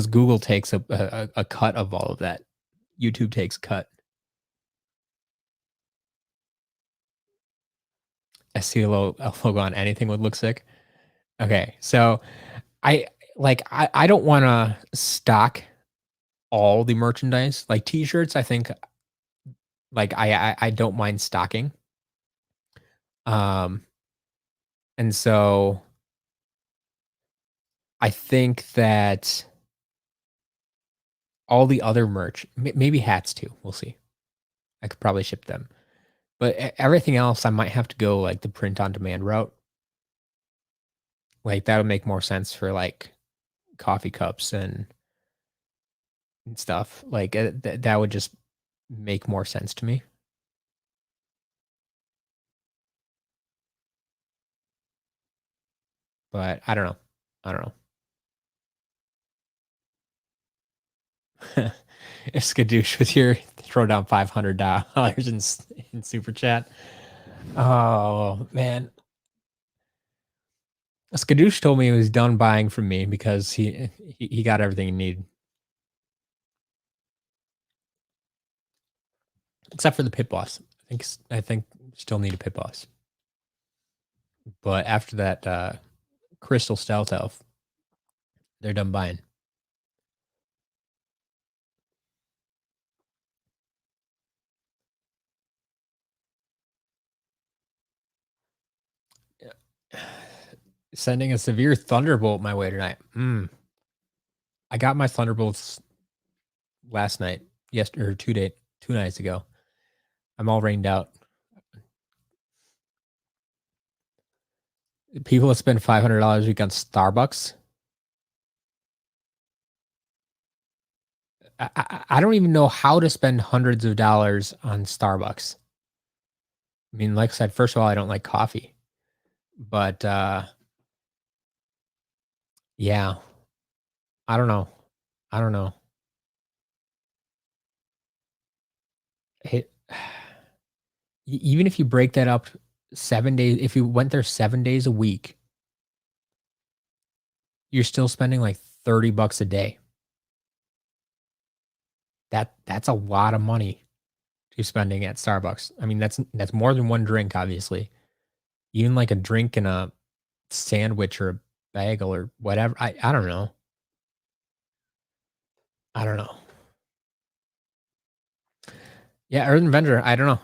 Google takes a cut of all of that. YouTube takes a cut. SCL logo on anything would look sick. Okay, so I don't want to stock all the merchandise. Like t-shirts, I think like I don't mind stocking. Um, and so I think that all the other merch, maybe hats too. We'll see. I could probably ship them, but everything else, I might have to go like the print on demand route. Like that would make more sense for like coffee cups and stuff. Like that would just make more sense to me. But I don't know. I don't know. If Skadoosh was here, throw down $500 in super chat. Oh man, Skadoosh told me he was done buying from me because he got everything he needed, except for the pit boss. I think still need a pit boss, but after that, Crystal Stealth Elf, they're done buying. Sending a severe thunderbolt my way tonight. I got my thunderbolts last night, or 2 nights ago. I'm all rained out. People that spend $500 a week on Starbucks. I don't even know how to spend hundreds of dollars on Starbucks. I mean, like I said, first of all, I don't like coffee, but yeah, I don't know. I don't know. It, even if you break that up 7 days, if you went there 7 days a week, you're still spending like $30 a day. That's a lot of money to spending at Starbucks. I mean, that's more than one drink, obviously. Even like a drink and a sandwich or a bagel or whatever. I don't know. I don't know. Yeah, Earthen Avenger. I don't know.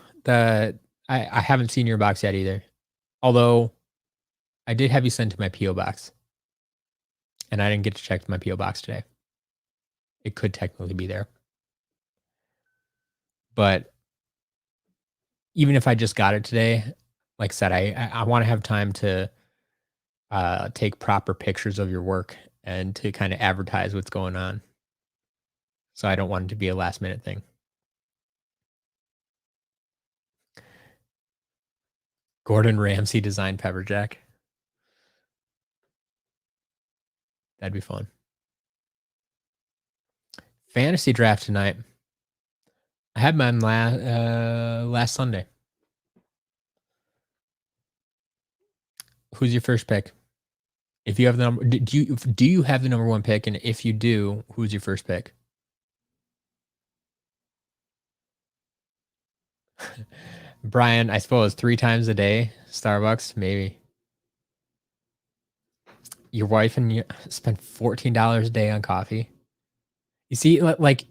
I haven't seen your box yet either. Although I did have you sent to my PO box, and I didn't get to check my PO box today. It could technically be there, but even if I just got it today, like I said, I want to have time to take proper pictures of your work and to kind of advertise what's going on. So I don't want it to be a last minute thing. Gordon Ramsay designed pepper jack. That'd be fun. Fantasy draft tonight. I had mine last Sunday. Who's your first pick? If you have the number, do you have the number one pick? And if you do, who's your first pick? Brian, I suppose 3 times a day, Starbucks, maybe. Your wife and you spend $14 a day on coffee. You see, like,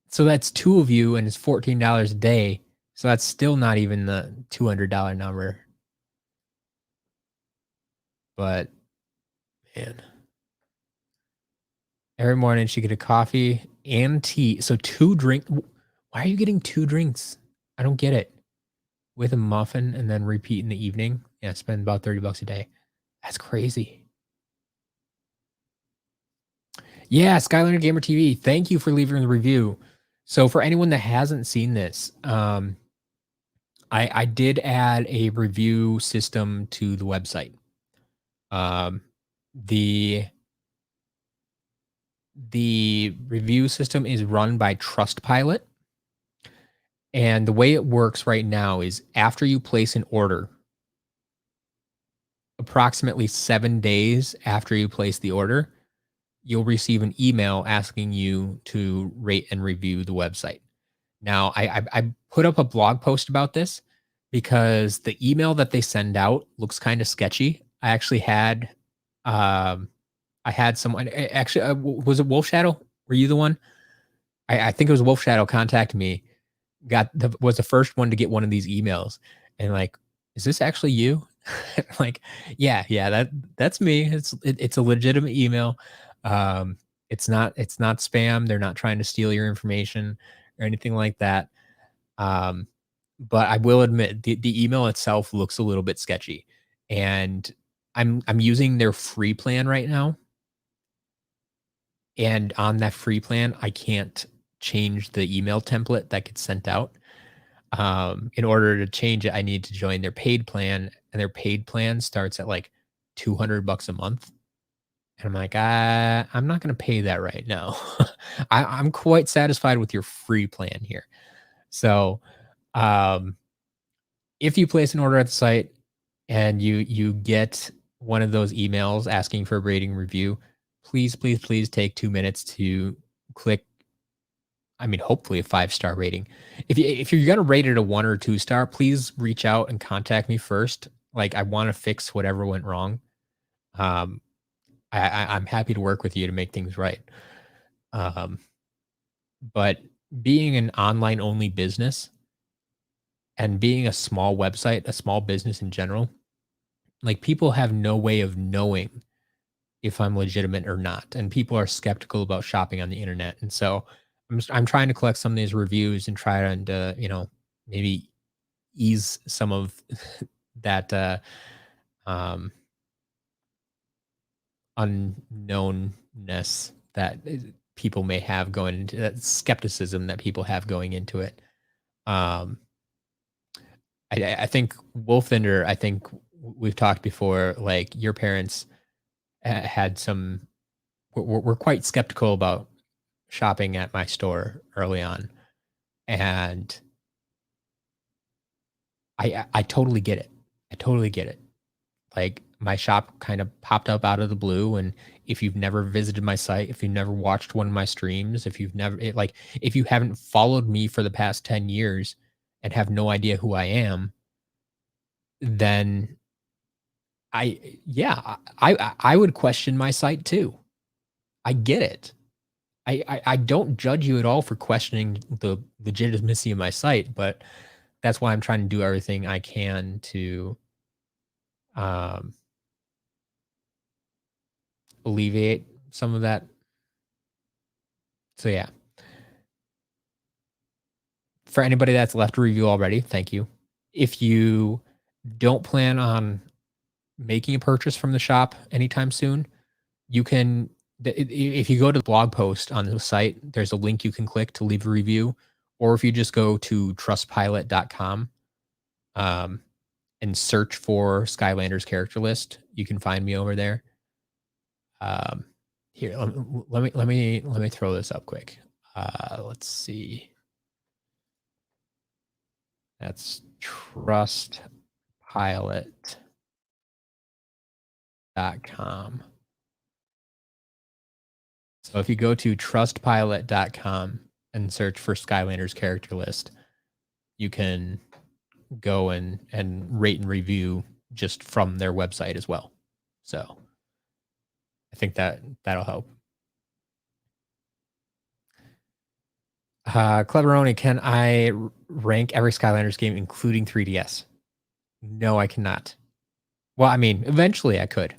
so that's 2 of you, and it's $14 a day. So that's still not even the $200 number. But man, every morning she get a coffee and tea. So 2 drink. Why are you getting 2 drinks? I don't get it. With a muffin and then repeat in the evening. Yeah, spend about $30 a day. That's crazy. Yeah, Skylander Gamer TV. Thank you for leaving the review. So for anyone that hasn't seen this, I did add a review system to the website. The review system is run by Trustpilot, and the way it works right now is after you place an order, approximately 7 days after you place the order, you'll receive an email asking you to rate and review the website. Now, I put up a blog post about this because the email that they send out looks kind of sketchy. I actually had, I had someone actually was it Wolf Shadow? Were you the one? I think it was Wolf Shadow contact me. Was the first one to get one of these emails, and like, is this actually you? Like, yeah, that's me. It's a legitimate email. It's not spam. They're not trying to steal your information or anything like that. Um, but I will admit the email itself looks a little bit sketchy, and I'm using their free plan right now. And on that free plan, I can't change the email template that gets sent out. In order to change it, I need to join their paid plan, and their paid plan starts at like $200 a month. And I'm like, I'm not going to pay that right now. I'm quite satisfied with your free plan here. So, um, if you place an order at the site and you get one of those emails asking for a rating review, please take 2 minutes to click. I mean, hopefully a 5-star rating. If you're gonna rate it a 1 or 2 star, please reach out and contact me first. Like, I want to fix whatever went wrong. Um, I'm happy to work with you to make things right. Um, but being an online only business and being a small website, a small business in general, like, people have no way of knowing if I'm legitimate or not, and people are skeptical about shopping on the internet. And so I'm trying to collect some of these reviews and try and maybe ease some of that um unknownness that people may have going into that skepticism that people have going into it. Um I think Wolfender, I think we've talked before, like your parents had some were quite skeptical about shopping at my store early on, and I totally get it. I totally get it. Like, my shop kind of popped up out of the blue, and if you've never visited my site, if you've never watched one of my streams, if you haven't followed me for the past 10 years and have no idea who I am, then I would question my site too. I get it. I don't judge you at all for questioning the legitimacy of my site, but that's why I'm trying to do everything I can to, um, alleviate some of that. So yeah. For anybody that's left a review already, thank you. If you don't plan on making a purchase from the shop anytime soon, you can if you go to the blog post on the site, there's a link you can click to leave a review, or if you just go to trustpilot.com um, and search for Skylanders character list, you can find me over there. Um, here, let me throw this up quick. Let's see. That's trustpilot.com. So if you go to trustpilot.com and search for Skylanders character list, you can go and rate and review just from their website as well. So I think that'll help. Cleveroni, can I rank every Skylanders game, including 3DS? No, I cannot. Well, I mean, eventually I could.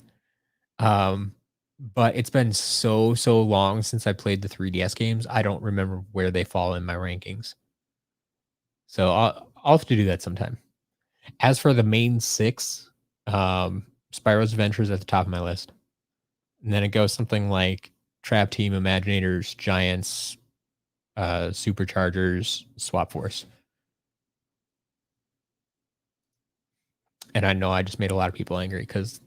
But it's been so long since I played the 3DS games. I don't remember where they fall in my rankings. So I'll have to do that sometime. As for the main 6, Spyro's Adventure is at the top of my list. And then it goes something like Trap Team, Imaginators, Giants, Superchargers, Swap Force. And I know I just made a lot of people angry because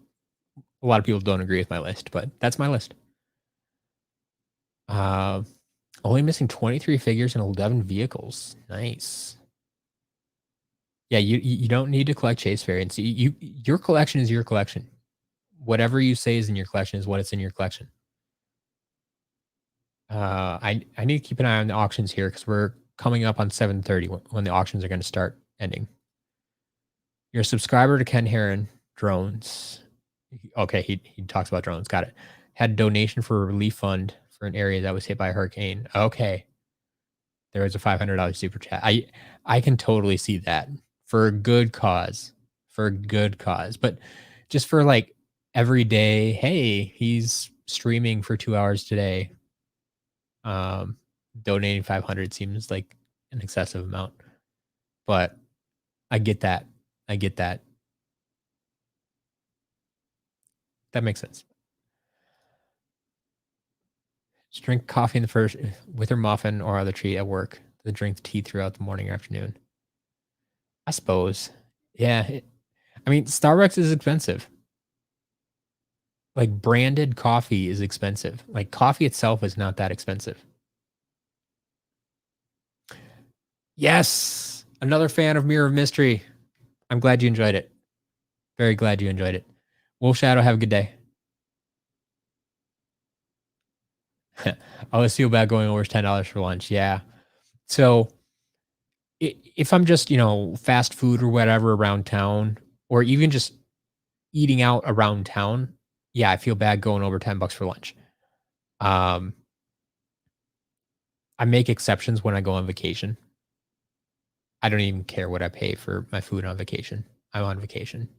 a lot of people don't agree with my list, but that's my list. Only missing 23 figures and 11 vehicles. Nice. Yeah, you don't need to collect chase variants. Your collection is your collection. Whatever you say is in your collection is what it's in your collection. I need to keep an eye on the auctions here because we're coming up on 7:30 when the auctions are going to start ending. You're a subscriber to Ken Heron Drones. Okay, he talks about drones. Got it. Had a donation for a relief fund for an area that was hit by a hurricane. Okay. There was a $500 super chat. I can totally see that for a good cause. For a good cause. But just for like every day, hey, he's streaming for 2 hours today. Donating 500 seems like an excessive amount. But I get that. I get that. That makes sense. Just drink coffee in the first with her muffin or other treat at work. Then drink tea throughout the morning or afternoon. I suppose. Yeah. I mean, Starbucks is expensive. Like branded coffee is expensive. Like coffee itself is not that expensive. Yes. Another fan of Mirror of Mystery. I'm glad you enjoyed it. Very glad you enjoyed it. Wolf Shadow, have a good day. I always feel bad going over $10 for lunch. Yeah. So if I'm just, fast food or whatever around town, or even just eating out around town, yeah, I feel bad going over $10 for lunch. I make exceptions when I go on vacation. I don't even care what I pay for my food on vacation. I'm on vacation.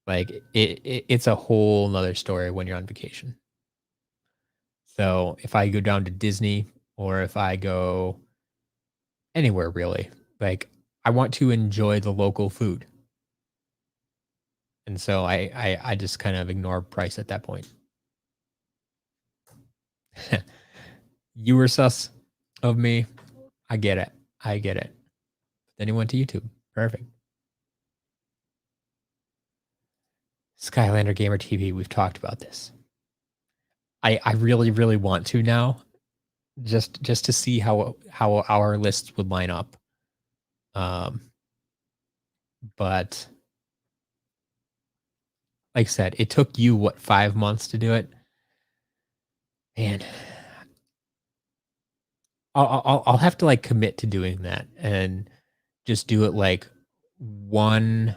Like it's a whole nother story when you're on vacation. So if I go down to Disney or if I go anywhere really, like I want to enjoy the local food. And so I just kind of ignore price at that point. You were sus of me. I get it. I get it. Then he went to YouTube. Perfect. Skylander Gamer TV. We've talked about this. I really, really want to now, just to see how our lists would line up. But like I said, it took you what 5 months to do it, and I'll have to like commit to doing that and just do it like one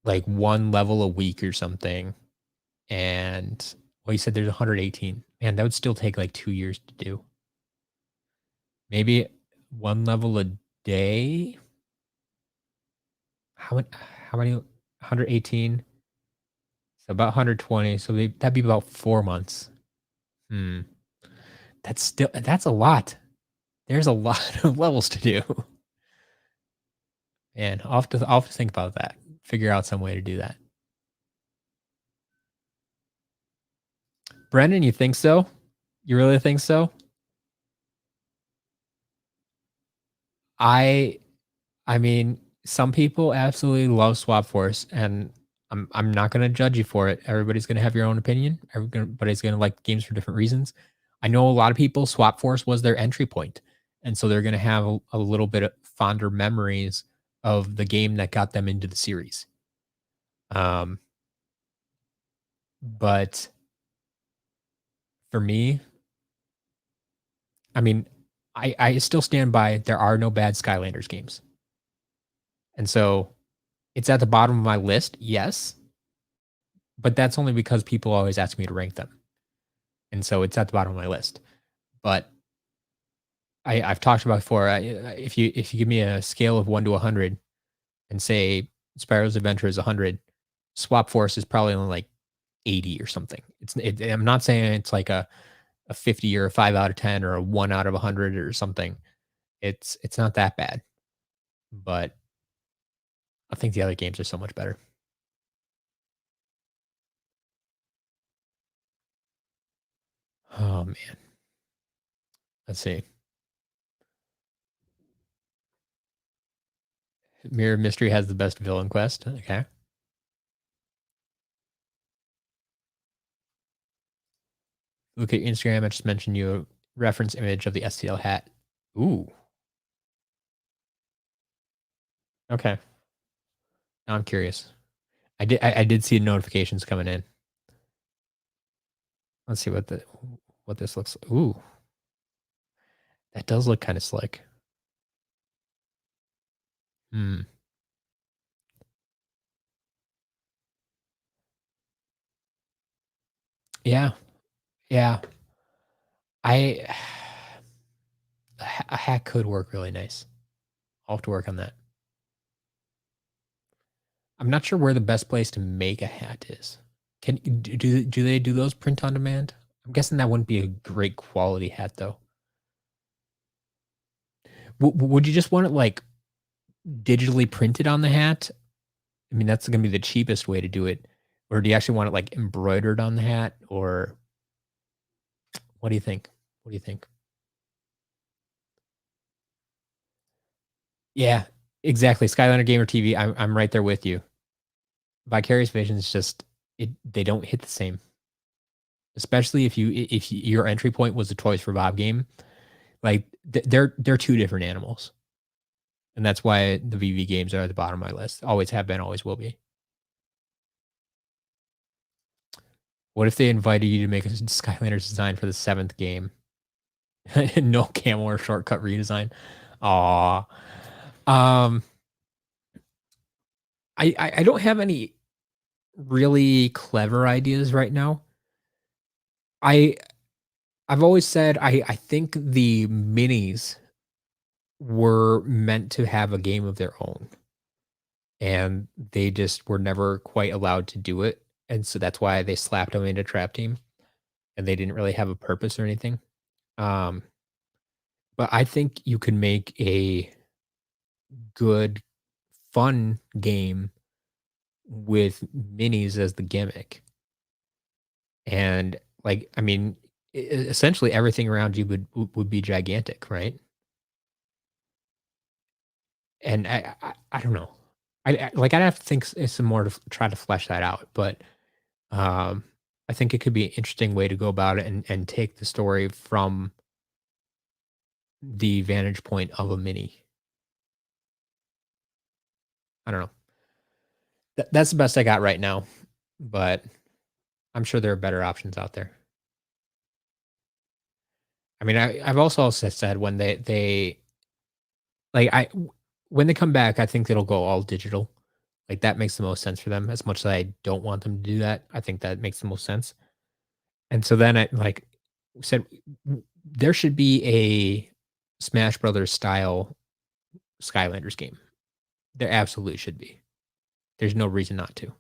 level a week or something. And well, you said there's 118. Man, that would still take like 2 years to do. Maybe one level a day. How many 118? So about 120. So that'd be about 4 months. Hmm. That's a lot. There's a lot of levels to do. And I'll have to think about that. Figure out some way to do that. Brendan, you think so? You really think so? I I mean, some people absolutely love Swap Force, and I'm not gonna judge you for it. Everybody's gonna have your own opinion. Everybody's gonna like games for different reasons. I know a lot of people, Swap Force was their entry point, and so they're gonna have a little bit of fonder memories of the game that got them into the series. Um, but for me, I mean, I still stand by there are no bad Skylanders games, and so it's at the bottom of my list, yes, but that's only because people always ask me to rank them. And so it's at the bottom of my list. But I've talked about before. If you give me a scale of 1 to 100 and say Spyro's Adventure is 100, Swap Force is probably only like 80 or something. I'm not saying it's like a 50 or a 5 out of 10 or a 1 out of 100 or something. It's not that bad, but I think the other games are so much better. Oh man, let's see. Mirror Mystery has the best villain quest. Okay. Look at Instagram. I just mentioned you a reference image of the SCL hat. Ooh. Okay. Now I'm curious. I did see notifications coming in. Let's see what this looks like. Ooh, that does look kind of slick. Hmm. Yeah. Yeah. I a hat could work really nice. I'll have to work on that. I'm not sure where the best place to make a hat is. Do they do those print on demand? I'm guessing that wouldn't be a great quality hat though. Would you just want it like digitally printed on the hat? I mean, that's gonna be the cheapest way to do it. Or do you actually want it like embroidered on the hat? Or what do you think? What do you think? Yeah, exactly. Skylander Gamer TV. I'm right there with you. Vicarious Visions just they don't hit the same. Especially your entry point was a Toys for Bob game. Like they're two different animals. And that's why the VV games are at the bottom of my list. Always have been, always will be. What if they invited you to make a Skylanders design for the seventh game? No camel or shortcut redesign. Aw. Um, I don't have any really clever ideas right now. I I've always said I think the minis were meant to have a game of their own, and they just were never quite allowed to do it, and so that's why they slapped them into Trap Team, and they didn't really have a purpose or anything. Um, but I think you could make a good, fun game with minis as the gimmick. And, like, I mean, essentially everything around you would be gigantic, right? And I don't know. Like, I'd have to think some more to try to flesh that out, but, um, I think it could be an interesting way to go about it and take the story from the vantage point of a mini. I don't know. That's the best I got right now, but I'm sure there are better options out there. I mean, I've also said when they like, when they come back, I think it'll go all digital. Like, that makes the most sense for them. As much as I don't want them to do that, I think that makes the most sense. And so then I, like, said, there should be a Smash Brothers style Skylanders game. There absolutely should be. There's no reason not to.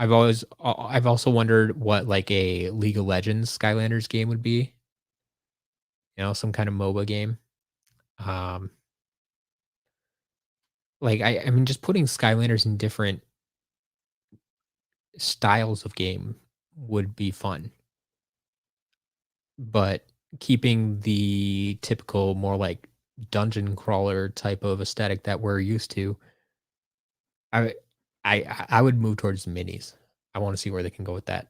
I've also wondered what like a League of Legends Skylanders game would be. Some kind of MOBA game. Um, like I mean, just putting Skylanders in different styles of game would be fun, but keeping the typical, more like dungeon crawler type of aesthetic that we're used to, I I would move towards the minis. I want to see where they can go with that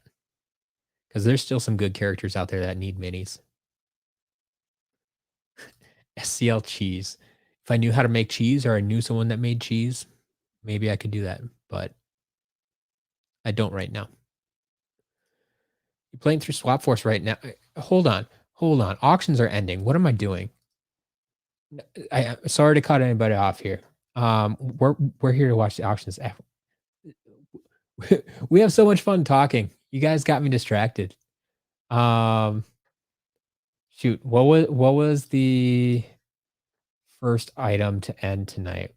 because there's still some good characters out there that need minis. SCL cheese. If I knew how to make cheese or I knew someone that made cheese, maybe I could do that, but I don't right now. You're playing through Swap Force right now. Hold on. Hold on. Auctions are ending. What am I doing? Sorry to cut anybody off here. We're here to watch the auctions. We have so much fun talking. You guys got me distracted. Um, shoot, what was the first item to end tonight?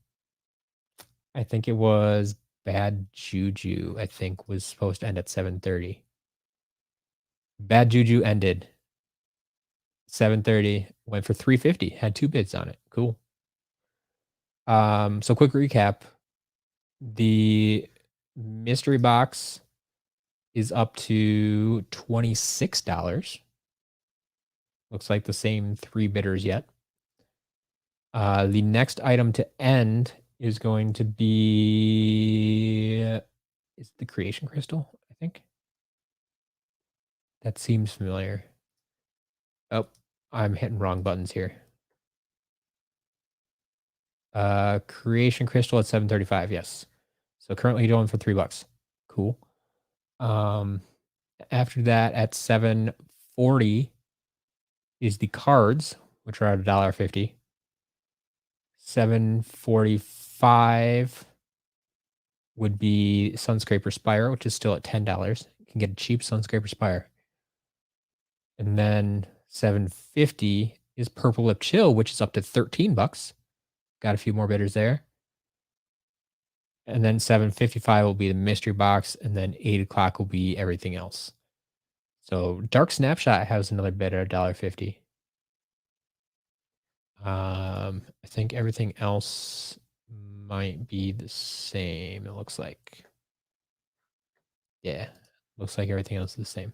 I think it was Bad Juju. I think was supposed to end at 7:30. Bad Juju ended 7:30. Went for 350. Had 2 bids on it. Cool. So quick recap. The mystery box is up to $26. Looks like the same 3 bidders yet. The next item to end is going to be is the creation crystal, I think. That seems familiar. Oh, I'm hitting wrong buttons here. Creation crystal at 735, yes. So currently going for $3. Cool. After that at 740 is the cards, which are at $1.50. 745 would be Sunscraper Spire, which is still at $10. You can get a cheap Sunscraper Spire. And then 750 is Purple Lip Chill, which is up to $13. Got a few more bidders there. And then 755 will be the mystery box, and then 8 o'clock will be everything else. So Dark Snapshot has another bid at $1.50. I think everything else might be the same. It looks like. Yeah, looks like everything else is the same.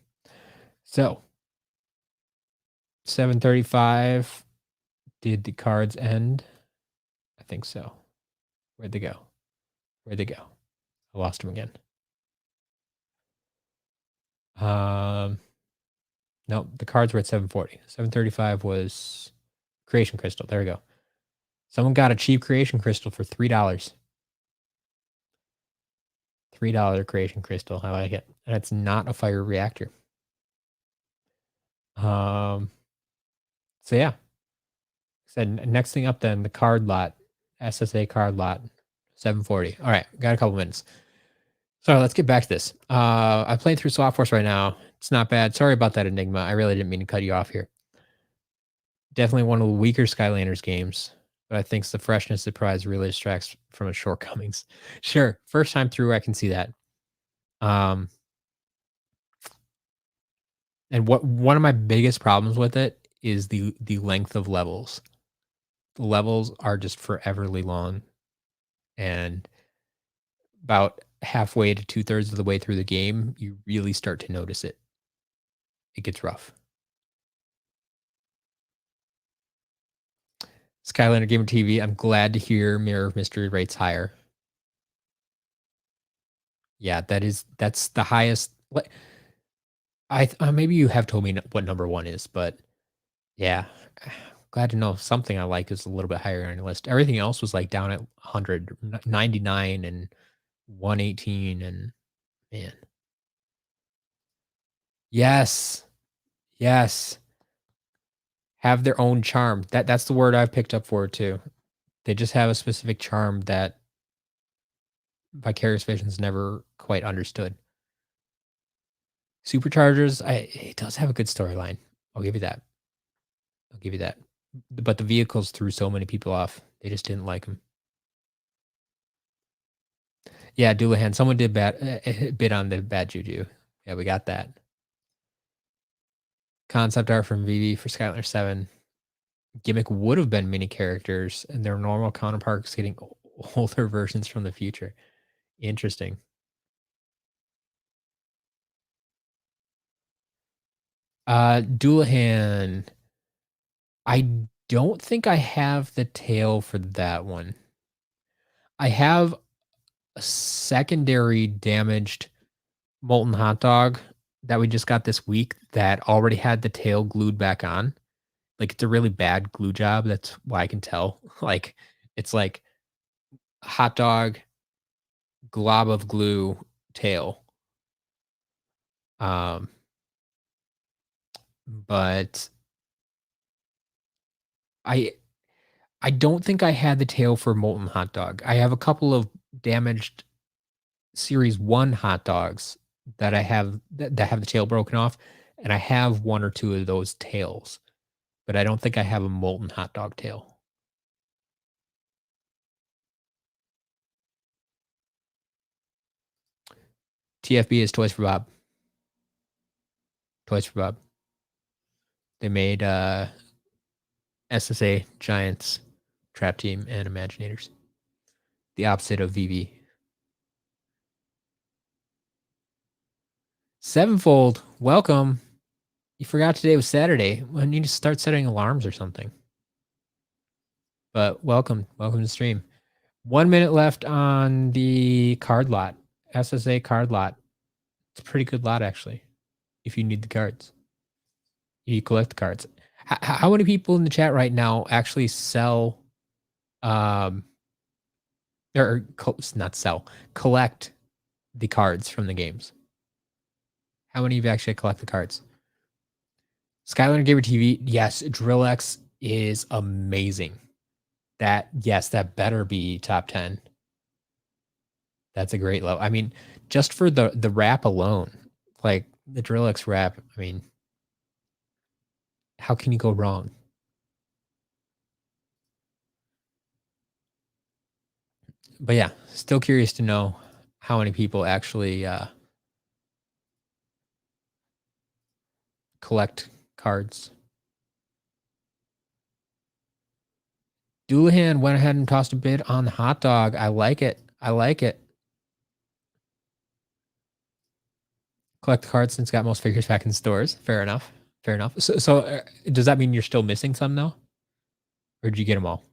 So 735. Did the cards end? I think so. Where'd they go? Where'd they go? I lost them again. No, the cards were at 740. 735 was creation crystal. There we go. Someone got a cheap creation crystal for $3. $3 creation crystal. I like it. And it's not a fire reactor. So yeah. Said next thing up then, the card lot, SSA card lot, 740. All right, got a couple minutes. So let's get back to this. I'm playing through Swap Force right now. It's not bad. Sorry about that, Enigma. I really didn't mean to cut you off here. Definitely one of the weaker Skylanders games, but I think the freshness surprise really distracts from its shortcomings. Sure, first time through, I can see that. And one of my biggest problems with it is the length of levels. The levels are just foreverly long, and about halfway to 2/3 of the way through the game, you really start to notice it. It gets rough. Skylander Gamer TV, I'm glad to hear Mirror of Mystery rates higher. Yeah, that's the highest. Maybe you have told me what number 1 is, but yeah, glad to know something I like is a little bit higher on your list. Everything else was like down at 100, 99 and 118 and man. Yes. Yes. Have their own charm. That's the word I've picked up for it too. They just have a specific charm that Vicarious Visions never quite understood. Superchargers, it does have a good storyline. I'll give you that. I'll give you that. But the vehicles threw so many people off. They just didn't like them. Yeah, Doulahan. Someone did bid on the bad juju. Yeah, we got that. Concept art from VV for Skylanders 7. Gimmick would have been mini characters and their normal counterparts getting older versions from the future. Interesting. Doulahan. I don't think I have the tail for that one. I have a secondary damaged molten hot dog that we just got this week that already had the tail glued back on. Like, it's a really bad glue job. That's why I can tell. Like, it's like hot dog, glob of glue, tail. Um, but I I don't think I had the tail for molten hot dog. I have a couple of damaged series 1 hot dogs that I have that have the tail broken off, and I have 1 or 2 of those tails, but I don't think I have a molten hot dog tail. TFB is Toys for Bob. Toys for Bob. They made SSA, Giants, Trap Team, and Imaginators. The opposite of VV. Sevenfold, welcome. You forgot today was Saturday. I need to start setting alarms or something. But welcome to the stream. 1 minute left on the card lot, SSA card lot. It's a pretty good lot, actually, if you need the cards. You collect the cards. How many people in the chat right now actually sell, or not sell, collect the cards from the games? How many of you actually collect the cards? Skylander Gamer TV, yes, DrillX is amazing. Yes, that better be top 10. That's a great level. I mean, just for the wrap alone, like the DrillX wrap, I mean, how can you go wrong? But yeah, still curious to know how many people actually collect cards. Doulahan went ahead and tossed a bid on the hot dog. I like it. I like it. Collect the cards since got most figures back in stores. Fair enough. Fair enough. So does that mean you're still missing some though? Or did you get them all?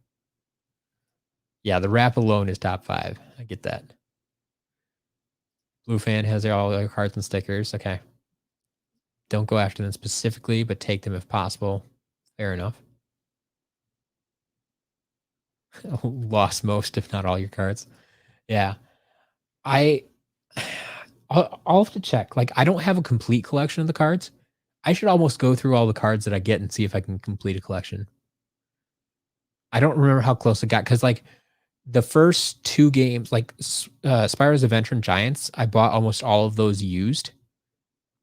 Yeah, the wrap alone is top 5. I get that. Blue fan has all their cards and stickers. Okay. Don't go after them specifically, but take them if possible. Fair enough. Lost most, if not all, your cards. Yeah. I'll have to check. Like, I don't have a complete collection of the cards. I should almost go through all the cards that I get and see if I can complete a collection. I don't remember how close it got because, like, the first 2 games, like Spyro's Adventure and Giants, I bought almost all of those used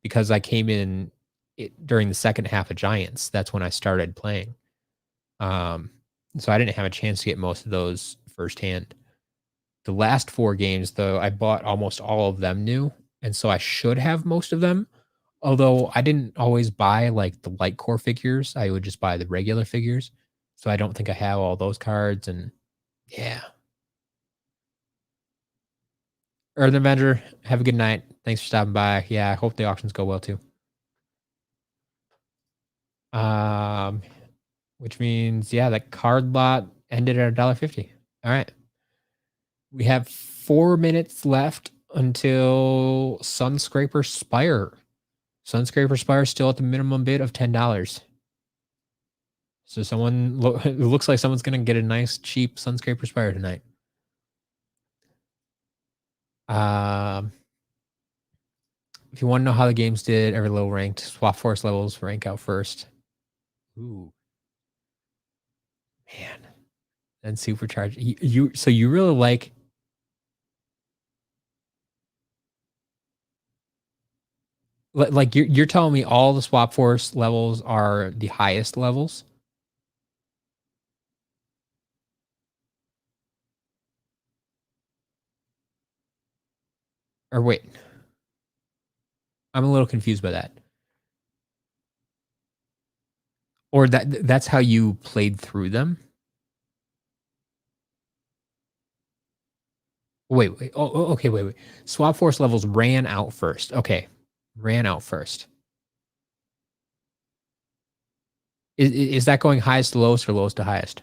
because I came in during the second half of Giants. That's when I started playing. So I didn't have a chance to get most of those firsthand. The last 4 games, though, I bought almost all of them new, and so I should have most of them. Although I didn't always buy like the light core figures, I would just buy the regular figures. So I don't think I have all those cards. And yeah, Earth Avenger, have a good night. Thanks for stopping by. Yeah, I hope the auctions go well too. Which means yeah, that card lot ended at $1.50. All right. We have 4 minutes left until Sunscraper Spire. Sunscraper Spire still at the minimum bid of $10. So it looks like someone's gonna get a nice cheap Sunscraper Spire tonight. If you want to know how the games did, every level ranked, Swap Force levels rank out first. Ooh, man, and Supercharge. So you really like you're telling me all the Swap Force levels are the highest levels? Or wait, I'm a little confused by that. Or that's how you played through them? Wait. Oh, okay, wait. Swap Force levels ran out first. Okay. Ran out first. Is that going highest to lowest or lowest to highest?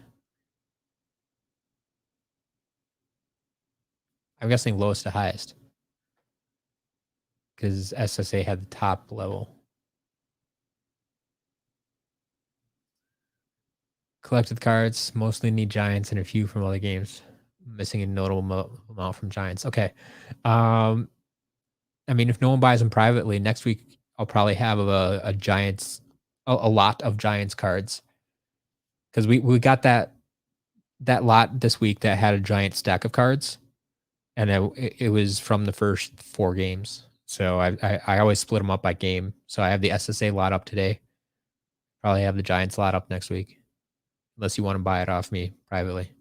I'm guessing lowest to highest. Because SSA had the top level. Collected cards, mostly need giants and a few from other games. Missing a notable amount from giants. Okay. I mean, if no one buys them privately, next week I'll probably have a giants, a lot of giants cards. Because we got that lot this week that had a giant stack of cards, and it was from the first 4 games. So I always split them up by game. So I have the SSA lot up today. Probably have the Giants lot up next week, unless you want to buy it off me privately.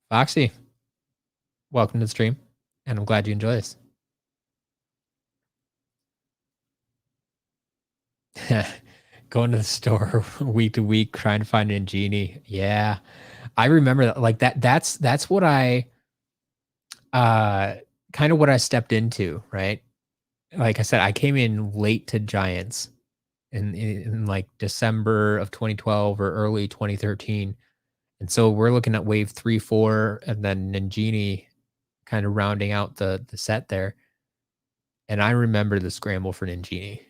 Foxy, welcome to the stream, and I'm glad you enjoy this. Going to the store week to week trying to find an genie. Yeah, I remember that. Like that's what I kind of what I stepped into, right? Like I said, I came in late to Giants in like December of 2012 or early 2013. And so we're looking at wave 3, 4, and then Ningini kind of rounding out the set there. And I remember the scramble for Ningini.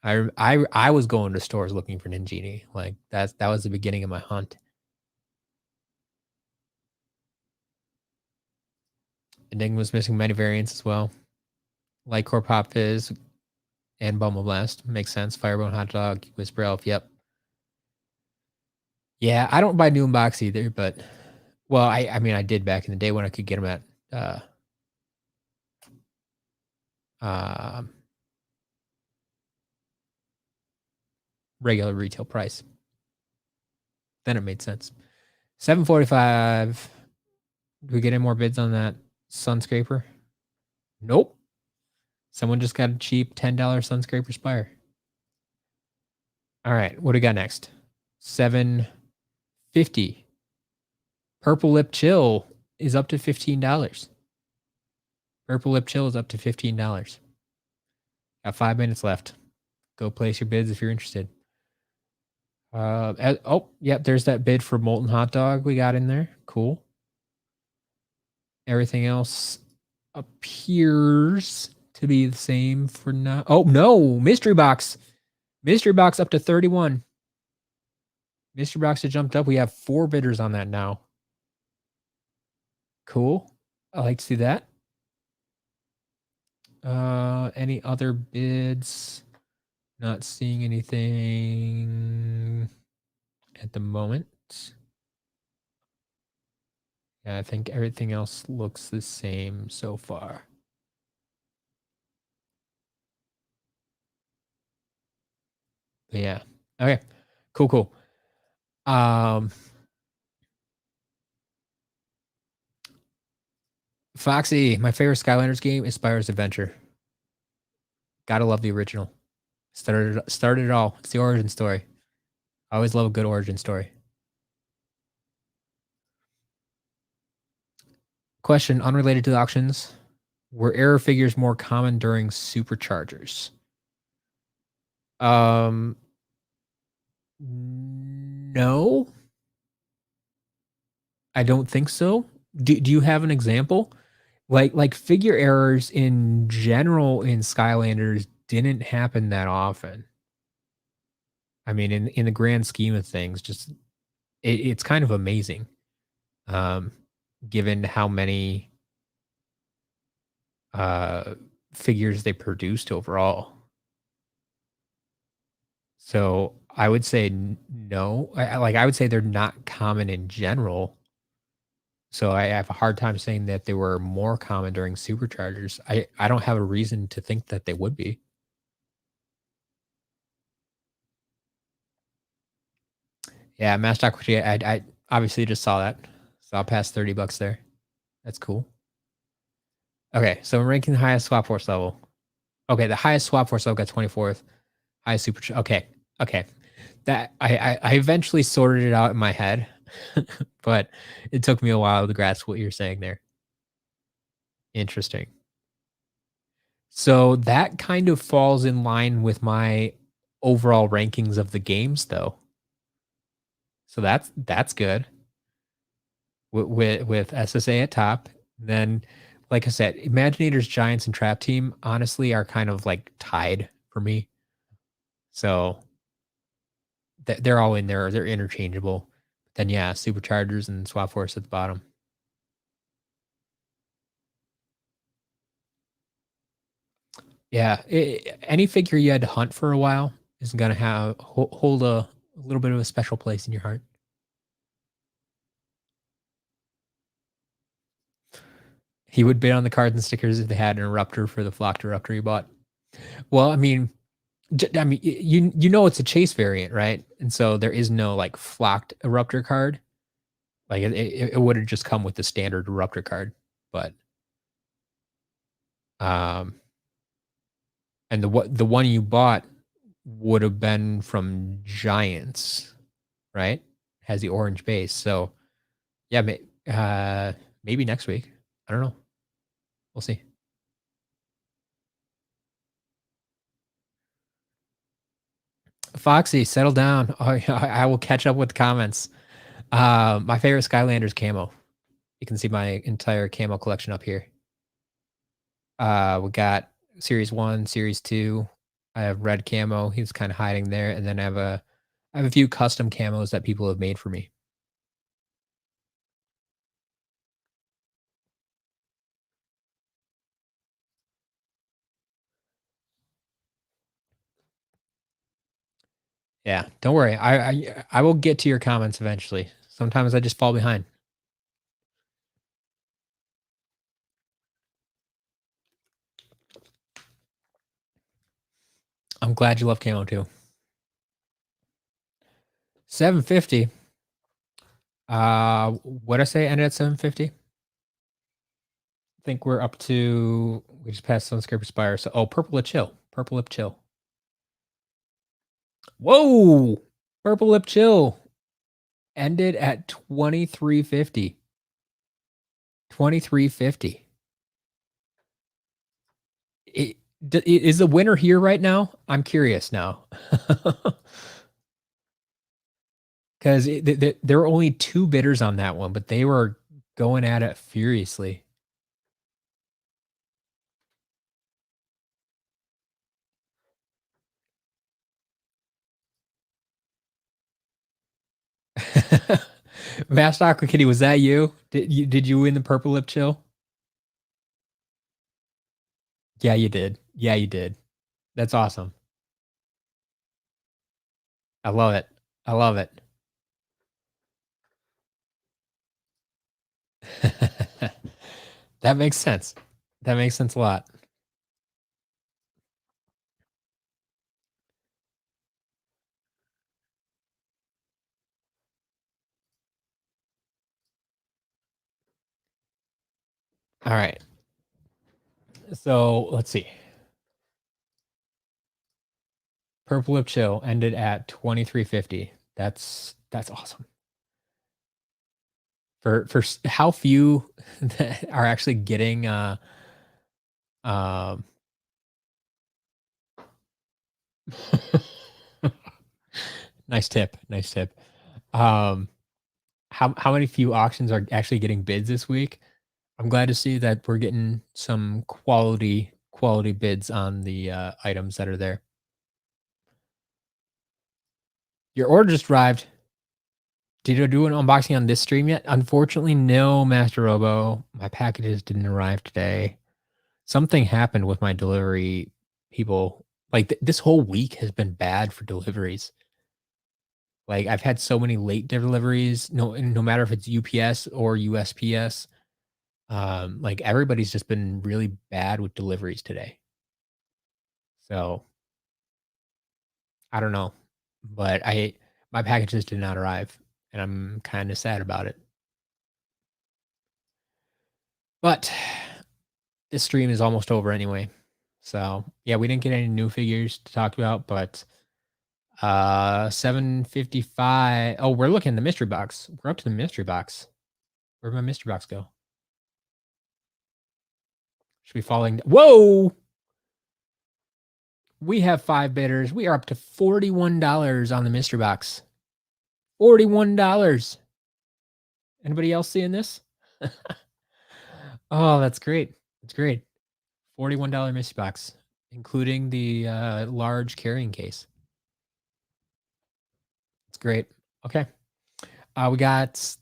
I was going to stores looking for Ningini. Like that was the beginning of my hunt. Enigma's missing many variants as well. Like Core Pop Fizz and Bumble Blast. Makes sense. Firebone Hot Dog, Whisper Elf, yep. Yeah, I don't buy new unbox either, but well, I mean I did back in the day when I could get them at regular retail price. Then it made sense. 745. Do we get any more bids on that sun scraper? Nope. Someone just got a cheap $10 sun scraper Spire. All right, what do we got next? 750. Purple Lip Chill is up to $15. Purple Lip Chill is up to $15. Got 5 minutes left. Go place your bids if you're interested. Yep, there's that bid for Molten Hot Dog we got in there. Cool. Everything else appears to be the same for now. Oh, no. Mystery Box. Mystery Box up to 31. Mystery Box has jumped up. We have 4 bidders on that now. Cool. I like to see that. Any other bids? Not seeing anything at the moment. Yeah, I think everything else looks the same so far. But yeah. Okay. Cool. Foxy, my favorite Skylanders game is Spyro's Adventure. Gotta love the original. Started it all. It's the origin story. I always love a good origin story. Question unrelated to the auctions. Were error figures more common during superchargers? No. I don't think so. Do you have an example? Like figure errors in general in Skylanders didn't happen that often. I mean, in the grand scheme of things, just it's kind of amazing, given how many figures they produced overall. So I would say no. I would say they're not common in general. So I have a hard time saying that they were more common during superchargers. I don't have a reason to think that they would be. Yeah, Mass Doc, I obviously just saw that. So I'll pass $30 there. That's cool. Okay, so I'm ranking the highest swap force level. Okay, the highest swap force level got 24th. Highest okay, okay. That I eventually sorted it out in my head, but it took me a while to grasp what you're saying there. Interesting. So that kind of falls in line with my overall rankings of the games, though. So that's good. With SSA at top, then, like I said, Imaginators, Giants, and Trap Team honestly are kind of like tied for me. So they're all in there. They're interchangeable. Then yeah, Superchargers and Swap Force at the bottom. Yeah, any figure you had to hunt for a while is gonna hold a little bit of a special place in your heart. He would bid on the cards and stickers if they had an eruptor for the flocked eruptor he bought. Well, I mean, you know it's a chase variant, right? And so there is no like flocked eruptor card. Like it would have just come with the standard eruptor card, but um, and the one you bought would have been from Giants, right? Has the orange base, so yeah, maybe next week. I don't know. We'll see. Foxy, settle down. I will catch up with the comments. My favorite Skylanders camo. You can see my entire camo collection up here. We got Series 1, Series 2. I have red camo. He's kind of hiding there, and then I have a few custom camos that people have made for me. Yeah, don't worry. I will get to your comments eventually. Sometimes I just fall behind. I'm glad you love camo too. 750. What I say ended at 750? I think we're up to we just passed Sunscraper Spire. So Purple Lip Chill. Purple Lip Chill. Whoa! Purple Lip Chill ended at 2350. 2350. Is the winner here right now? I'm curious now. Because there were only two bidders on that one, but they were going at it furiously. Master Aqua Kitty, was that you? Did you win the purple lip chill? Yeah, you did. Yeah, you did. That's awesome. I love it. I love it. That makes sense. That makes sense a lot. All right. So let's see. Purple lip chill ended at 2350. That's awesome. For how few that are actually getting um nice tip, nice tip. Um how many few auctions are actually getting bids this week? I'm glad to see that we're getting some quality bids on the items that are there. Your order just arrived. Did you do an unboxing on this stream yet? Unfortunately, no, Master Robo. My packages didn't arrive today. Something happened with my delivery people. Like this whole week has been bad for deliveries. Like I've had so many late deliveries. No matter if it's UPS or USPS. Like everybody's just been really bad with deliveries today. So I don't know, but my packages did not arrive, and I'm kind of sad about it. But this stream is almost over anyway. So yeah, we didn't get any new figures to talk about, but 755. Oh, we're looking at the mystery box. We're up to the mystery box. Where'd my mystery box go? Should be falling. Whoa! We have 5 bidders. We are up to $41 on the mystery box. $41. Anybody else seeing this? Oh, that's great. That's great. $41 mystery box, including the large carrying case. It's great. Okay. We got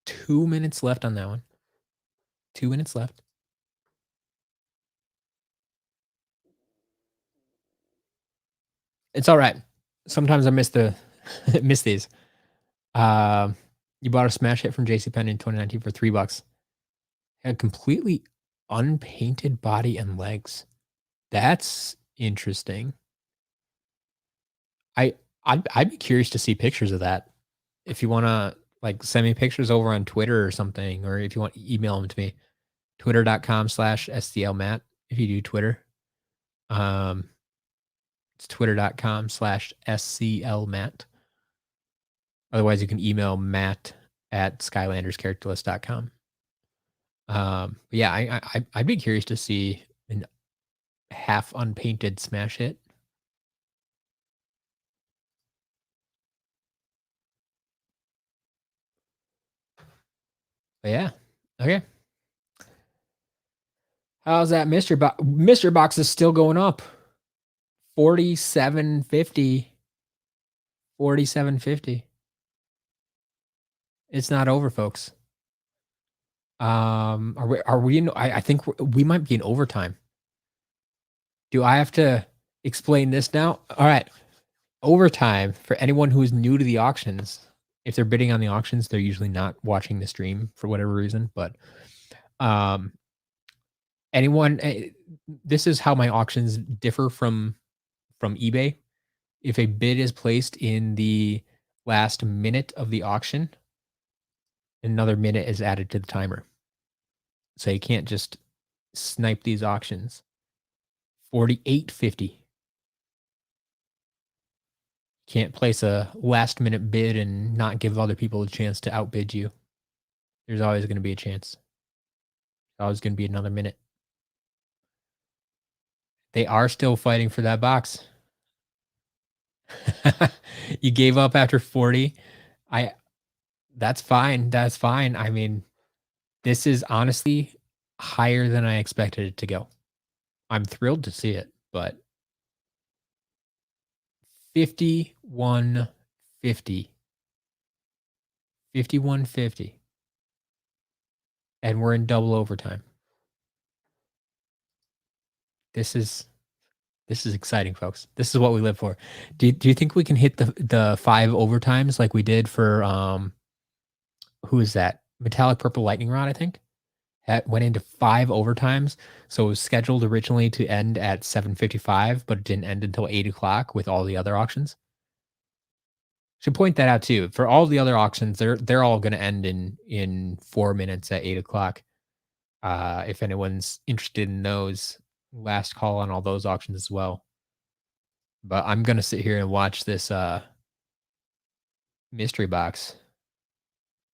2 minutes left on that one. 2 minutes left. It's all right. Sometimes I miss miss these. You bought a smash hit from JCPenney in 2019 for $3. Had completely unpainted body and legs. That's interesting. I'd be curious to see pictures of that. If you wanna, like, send me pictures over on Twitter or something, or if you want, email them to me. Twitter.com/SCLMatt, if you do Twitter. It's twitter.com/SCLMatt. Otherwise, you can email matt@skylanderscharacterlist.com. But yeah, I'd be curious to see an half unpainted smash hit. But yeah, okay. How's that mystery box? Mystery box is still going up. 47.50. 47.50. It's not over, folks. Are we in? I think we might be in overtime. Do I have to explain this now? All right. Overtime for anyone who is new to the auctions. If they're bidding on the auctions, they're usually not watching the stream for whatever reason. But um, anyone, this is how my auctions differ from eBay. If a bid is placed in the last minute of the auction, another minute is added to the timer. So you can't just snipe these auctions. 48.50. Can't place a last minute bid and not give other people a chance to outbid you. There's always going to be a chance. There's always going to be another minute. They are still fighting for that box. You gave up after 40. That's fine. That's fine. I mean, this is honestly higher than I expected it to go. I'm thrilled to see it, but 51.50. 51.50. And we're in double overtime. This is exciting, folks. This is what we live for. Do you think we can hit the 5 overtimes like we did for who is that? Metallic Purple Lightning Rod, I think. That went into 5 overtimes. So it was scheduled originally to end at 7:55, but it didn't end until 8 o'clock with all the other auctions. Should point that out too. For all the other auctions, they're all going to end in 4 minutes at 8 o'clock. If anyone's interested in those, last call on all those auctions as well. But I'm gonna sit here and watch this mystery box.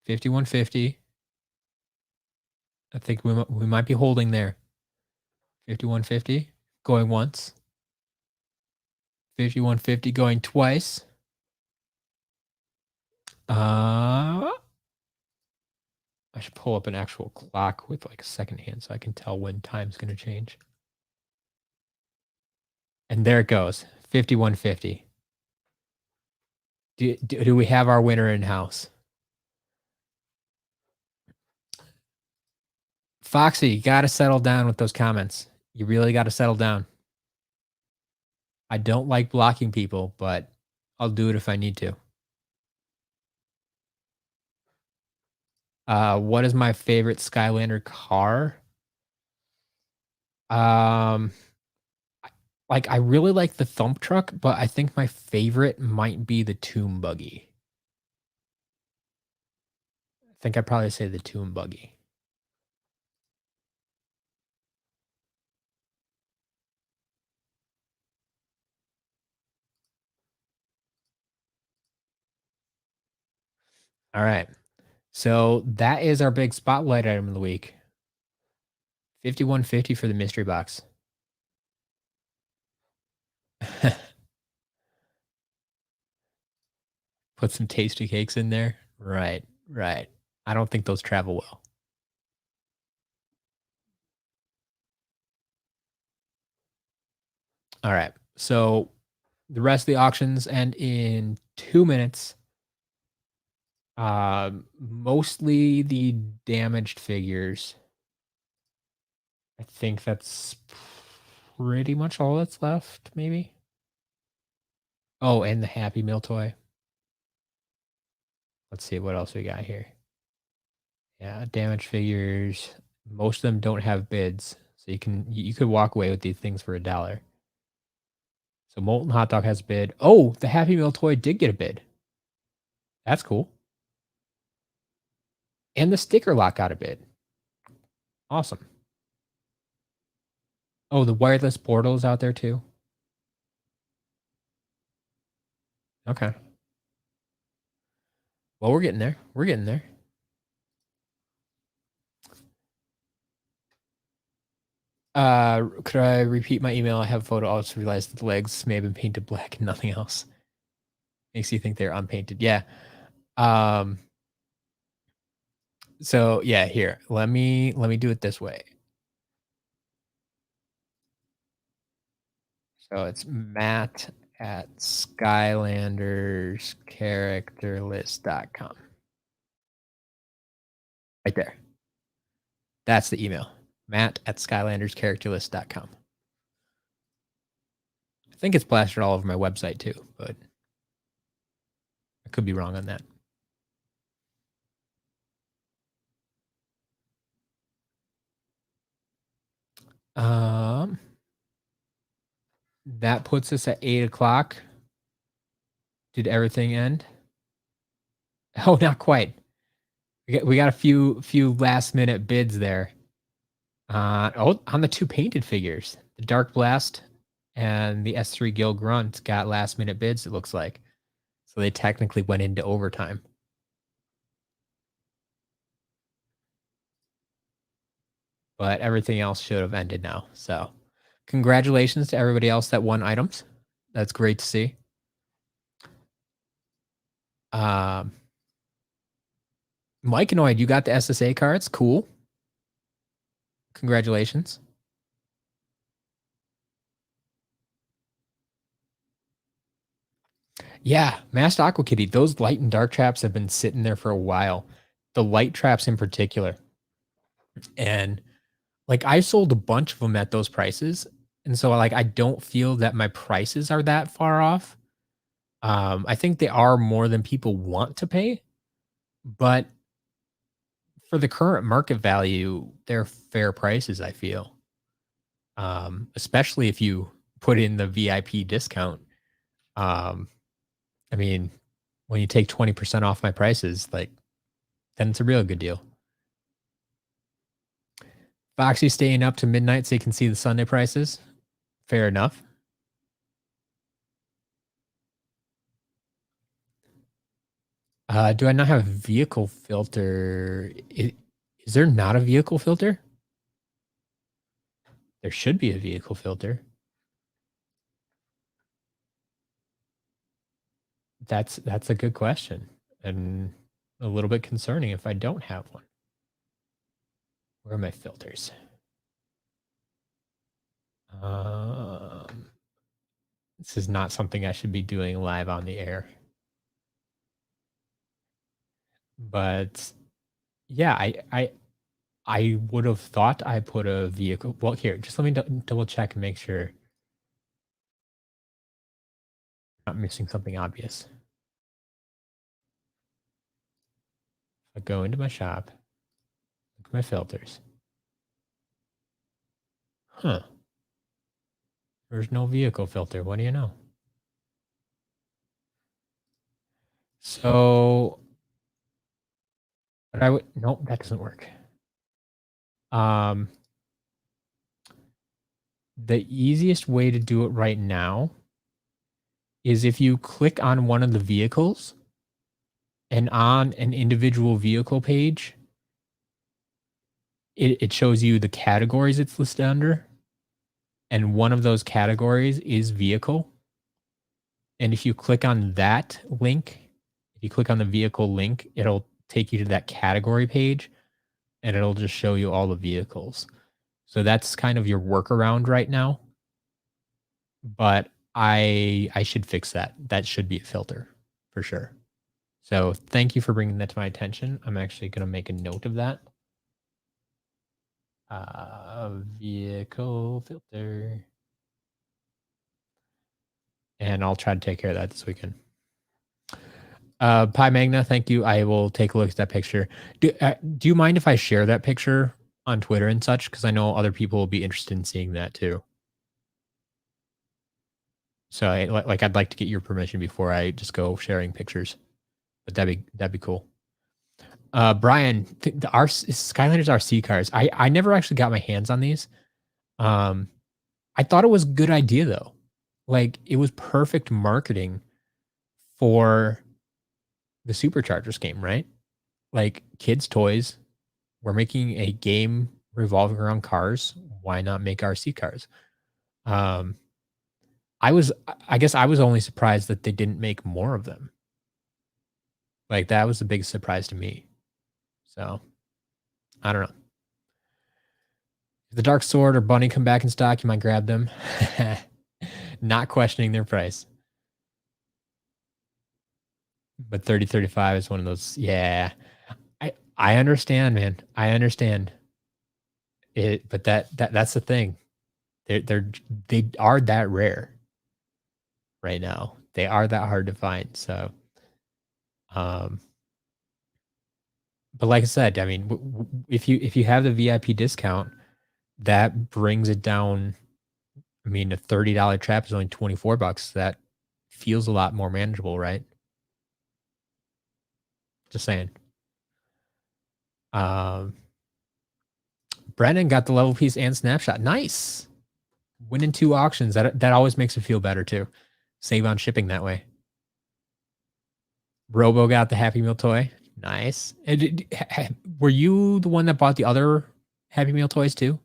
51.50. I think we might be holding there. 51.50 going once. 51.50 going twice. I should pull up an actual clock with like a second hand so I can tell when time's gonna change. And there it goes. 51.50. Do we have our winner in house? Foxy, you got to settle down with those comments. You really got to settle down. I don't like blocking people, but I'll do it if I need to. What is my favorite Skylander car? Like, I really like the Thump Truck, but I think my favorite might be the Tomb Buggy. I think I'd probably say the Tomb Buggy. All right. So that is our big spotlight item of the week. 5150 for the mystery box. Put some tasty cakes in there. Right, right. I don't think those travel well. All right. So the rest of the auctions end in 2 minutes. Mostly the damaged figures. I think that's pretty much all that's left, maybe. Oh, and the Happy Meal toy. Let's see what else we got here. Yeah, damaged figures. Most of them don't have bids, so you could walk away with these things for $1. So Molten Hot Dog has a bid. Oh, the Happy Meal toy did get a bid. That's cool. And the sticker lock got a bid. Awesome. Oh, the wireless portal is out there too. Okay. Well, we're getting there. We're getting there. Could I repeat my email? I have a photo. I just realized that the legs may have been painted black and nothing else. Makes you think they're unpainted. Yeah. So yeah, here. Let me do it this way. So it's Matt at SkylandersCharacterList.com. Right there. That's the email. Matt at SkylandersCharacterList.com. I think it's plastered all over my website too, but I could be wrong on that. That puts us at 8 o'clock. Did everything end? Oh, not quite. We got a few last minute bids there. On the 2 painted figures, the Dark Blast and the S3 Gil Grunt got last minute bids, it looks like. So they technically went into overtime. But everything else should have ended now. So congratulations to everybody else that won items. That's great to see. Mike Anoid, you got the SSA cards. Cool. Congratulations. Yeah, Masked Aqua Kitty. Those light and dark traps have been sitting there for a while. The light traps in particular. And like I sold a bunch of them at those prices. And so like I don't feel that my prices are that far off. I think they are more than people want to pay, but for the current market value, they're fair prices, I feel. Especially if you put in the VIP discount. I mean, when you take 20% off my prices, like then it's a real good deal. Foxy staying up to midnight so you can see the Sunday prices. Fair enough. Do I not have a vehicle filter? Is there not a vehicle filter? There should be a vehicle filter. That's a good question and a little bit concerning if I don't have one. Where are my filters? This is not something I should be doing live on the air. But yeah, I would have thought I put a vehicle. Well, here, just let me double check and make sure I'm not missing something obvious. I go into my shop, look at my filters. Huh. There's no vehicle filter. What do you know? So, but I would, nope, that doesn't work. The easiest way to do it right now is if you click on one of the vehicles And on an individual vehicle page, it shows you the categories it's listed under. And one of those categories is vehicle. And if you click on that link, if you click on the vehicle link, it'll take you to that category page and it'll just show you all the vehicles. So that's kind of your workaround right now. But I should fix that. That should be a filter for sure. So thank you for bringing that to my attention. I'm actually going to make a note of that. Vehicle filter. And I'll try to take care of that this weekend. Pi Magna, thank you. I will take a look at that picture. Do you mind if I share that picture on Twitter and such? Because I know other people will be interested in seeing that too. So I'd like to get your permission before I just go sharing pictures. But that'd be cool. Brian, the Skylanders Rc Cars. I never actually got my hands on these. I thought it was a good idea though. Like it was perfect marketing for the Superchargers game, right? Like kids' toys. We're making a game revolving around cars. Why not make RC cars? I guess I was only surprised that they didn't make more of them. Like that was the biggest surprise to me. So I don't know. If the Dark Sword or Bunny come back in stock, you might grab them. Not questioning their price. But 30-35 is one of those. Yeah. I understand, man. I understand. But that's the thing. They are that rare right now. They are that hard to find. So but like I said, I mean, if you have the VIP discount, that brings it down. I mean, a $30 trap is only $24. That feels a lot more manageable, right? Just saying. Brennan got the level piece and snapshot. Nice. Winning 2 auctions. That always makes it feel better too. Save on shipping that way. Robo got the Happy Meal toy. Nice. Were you the one that bought the other Happy Meal toys too?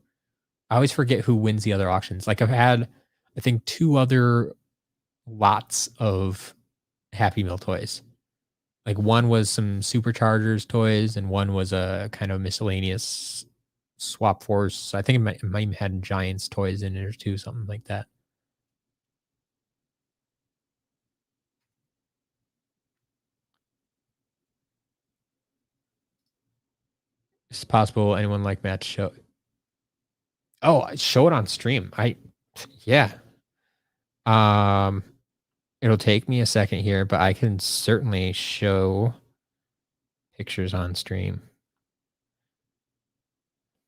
I always forget who wins the other auctions. Like I've had, I think 2 other lots of Happy Meal toys. Like one was some Superchargers toys and one was a kind of miscellaneous Swap Force. I think it might have had Giants toys in it or two, something like that. It's possible anyone like Matt show. Oh, show it on stream. Yeah. It'll take me a second here, but I can certainly show pictures on stream.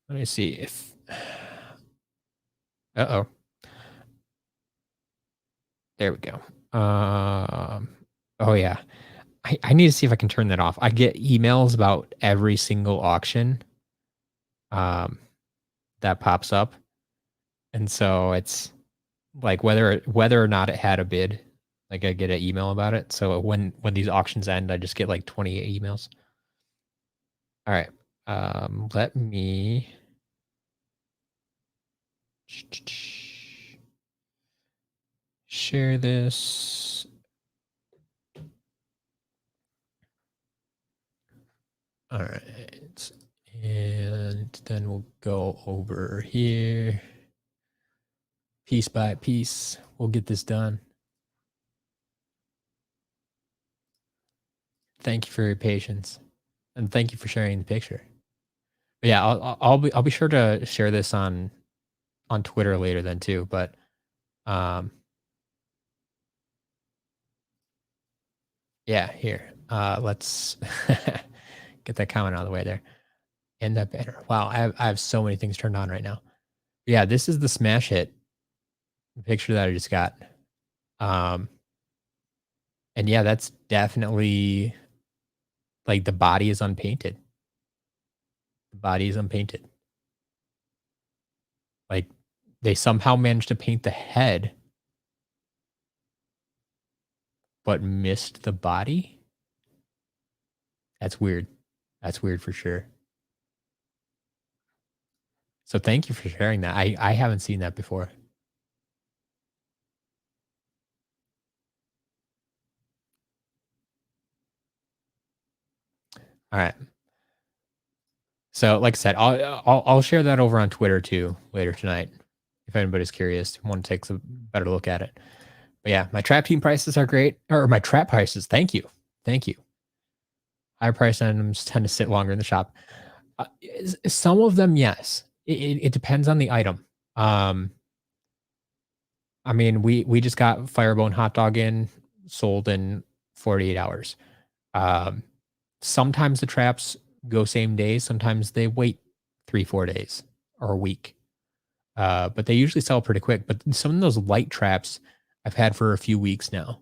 Let me see if. Uh-oh. There we go. Oh yeah. I need to see if I can turn that off. I get emails about every single auction that pops up. And so it's like whether or not it had a bid, like I get an email about it. So when these auctions end, I just get like 28 emails. All right. Let me share this. All right. And then we'll go over here. Piece by piece. We'll get this done. Thank you for your patience. And thank you for sharing the picture. But yeah, I'll be sure to share this on Twitter later then too. But yeah, here. Let's get that comment out of the way there. And that banner. Wow, I have so many things turned on right now. Yeah, this is the smash hit picture that I just got. And yeah, that's definitely like the body is unpainted. The body is unpainted. Like they somehow managed to paint the head, but missed the body. That's weird. That's weird for sure. So thank you for sharing that. I haven't seen that before. All right. So like I said, I'll share that over on Twitter too later tonight if anybody's curious, want to take a better look at it. But yeah, my trap team prices are great, or my trap prices. Thank you, thank you. Higher price items tend to sit longer in the shop. Some of them, yes. It depends on the item. Um, I mean, we just got Firebone hot dog in, sold in 48 hours. Um, Sometimes the traps go same day. Sometimes they wait 3, 4 days or a week. But they usually sell pretty quick. But some of those light traps I've had for a few weeks now.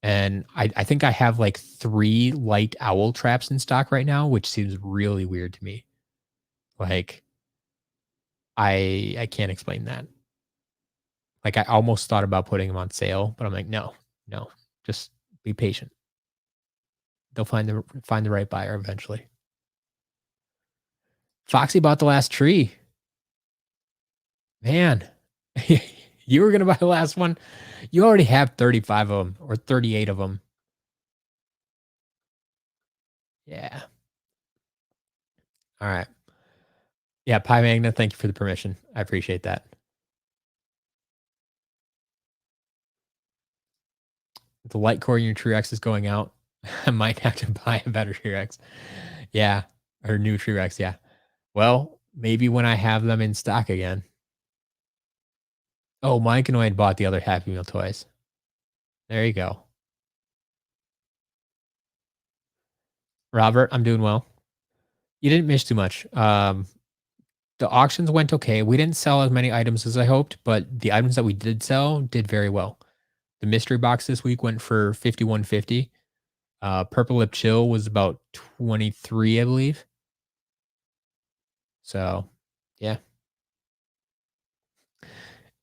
And I think I have like 3 light owl traps in stock right now, which seems really weird to me. Like I can't explain that. Like I almost thought about putting them on sale, but I'm like, no, no, just be patient. They'll find the right buyer eventually. Foxy bought the last tree. Man, you were gonna buy the last one. You already have 35 of them or 38 of them. Yeah. All right. Yeah, Pi Magna, thank you for the permission. I appreciate that. The light core in your True-X is going out. I might have to buy a better True-X. Yeah, or new True-X, yeah. Well, maybe when I have them in stock again. Oh, Mike and I had bought the other Happy Meal toys. There you go. Robert, I'm doing well. You didn't miss too much. The auctions went okay. We didn't sell as many items as I hoped, but the items that we did sell did very well. The mystery box this week went for 51.50. Purple Lip Chill was about 23, I believe. So, yeah.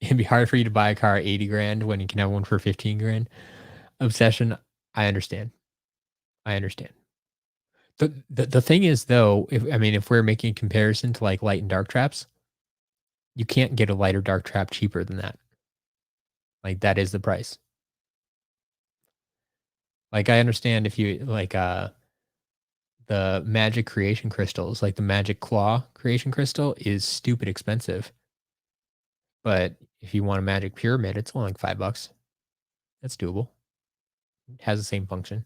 It'd be hard for you to buy a car at 80 grand when you can have one for 15 grand. Obsession, I understand. I understand. The thing is though, if we're making a comparison to like light and dark traps, you can't get a light or dark trap cheaper than that. Like that is the price. Like I understand if you like the magic creation crystals, like the magic claw creation crystal is stupid expensive. But if you want a magic pyramid, it's only like $5. That's doable. It has the same function.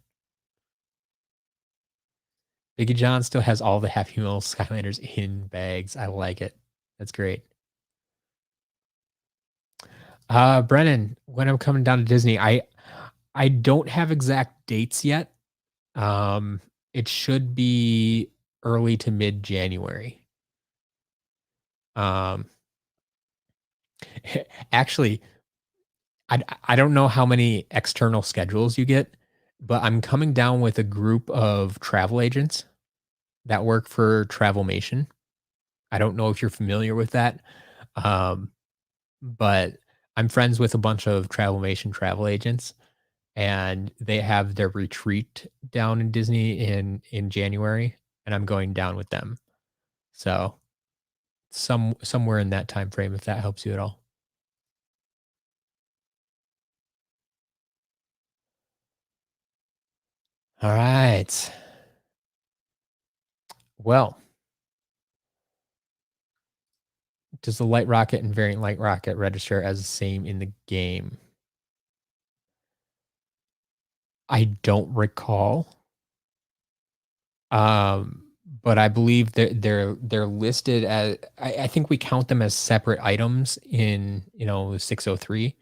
Biggie John still has all the Happy Meal Skylanders in bags. I like it. That's great. Brennan, when I'm coming down to Disney, I don't have exact dates yet. Um, it should be early to mid January. Um, actually, I don't know how many external schedules you get, but I'm coming down with a group of travel agents that work for Travelmation. I don't know if you're familiar with that, um, but I'm friends with a bunch of Travelmation travel agents, and they have their retreat down in Disney in January, and I'm going down with them. So somewhere in that time frame, if that helps you at all. All right. Well, does the light rocket and variant light rocket register as the same in the game? I don't recall. Um, but I believe they're listed as I think we count them as separate items in 603.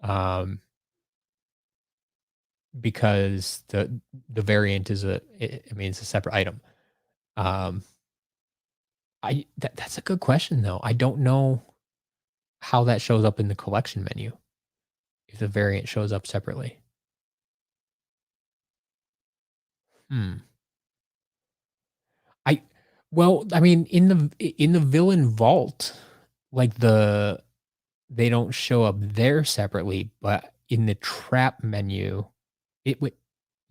Um, because the variant is I mean it's a separate item. Um, that's a good question though. I don't know how that shows up in the collection menu if the variant shows up separately. Hmm. I well, I mean, in the villain vault, like they don't show up there separately, but in the trap menu, it would.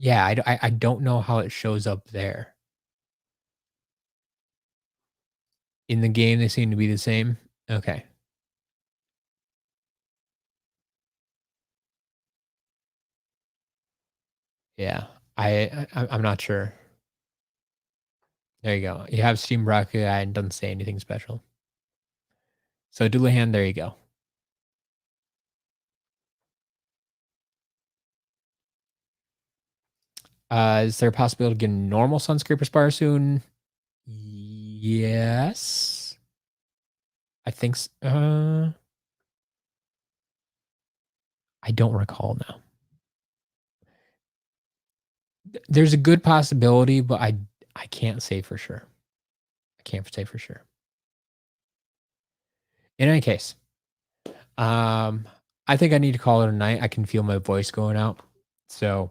Yeah, I don't know how it shows up there. In the game, they seem to be the same? Okay. Yeah. I'm not sure. There you go. You have Steam Broccoli and doesn't say anything special. So Doulahan, there you go. Is there a possibility to get a normal Sunscraper Spire soon? Yes. I think I don't recall now. There's a good possibility, but I can't say for sure. I can't say for sure. In any case, um, I think I need to call it a night. I can feel my voice going out. So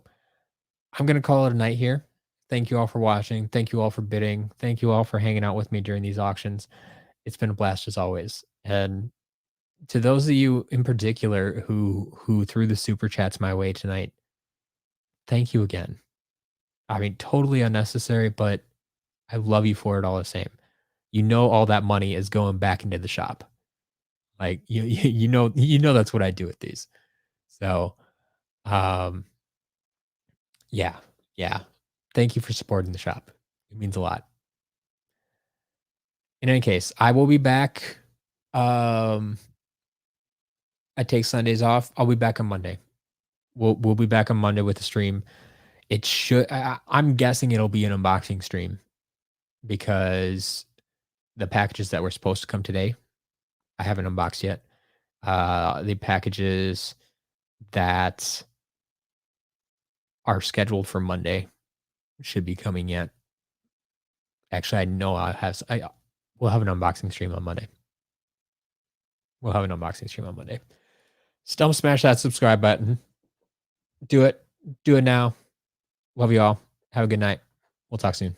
I'm gonna call it a night here. Thank you all for watching. Thank you all for bidding. Thank you all for hanging out with me during these auctions. It's been a blast as always. And to those of you in particular who threw the super chats my way tonight, thank you again. I mean, totally unnecessary, but I love you for it all the same. You know all that money is going back into the shop. Like you know that's what I do with these. So um yeah, yeah. Thank you for supporting the shop. It means a lot. In any case, I will be back. Um I take Sundays off. I'll be back on Monday. We'll be back on Monday with the stream. It should I'm guessing it'll be an unboxing stream because the packages that were supposed to come today, I haven't unboxed yet. The packages that are scheduled for Monday should be coming yet. Actually, I know we'll have an unboxing stream on Monday. We'll have an unboxing stream on Monday. Stump smash that subscribe button. Do it. Do it now. Love you all. Have a good night. We'll talk soon.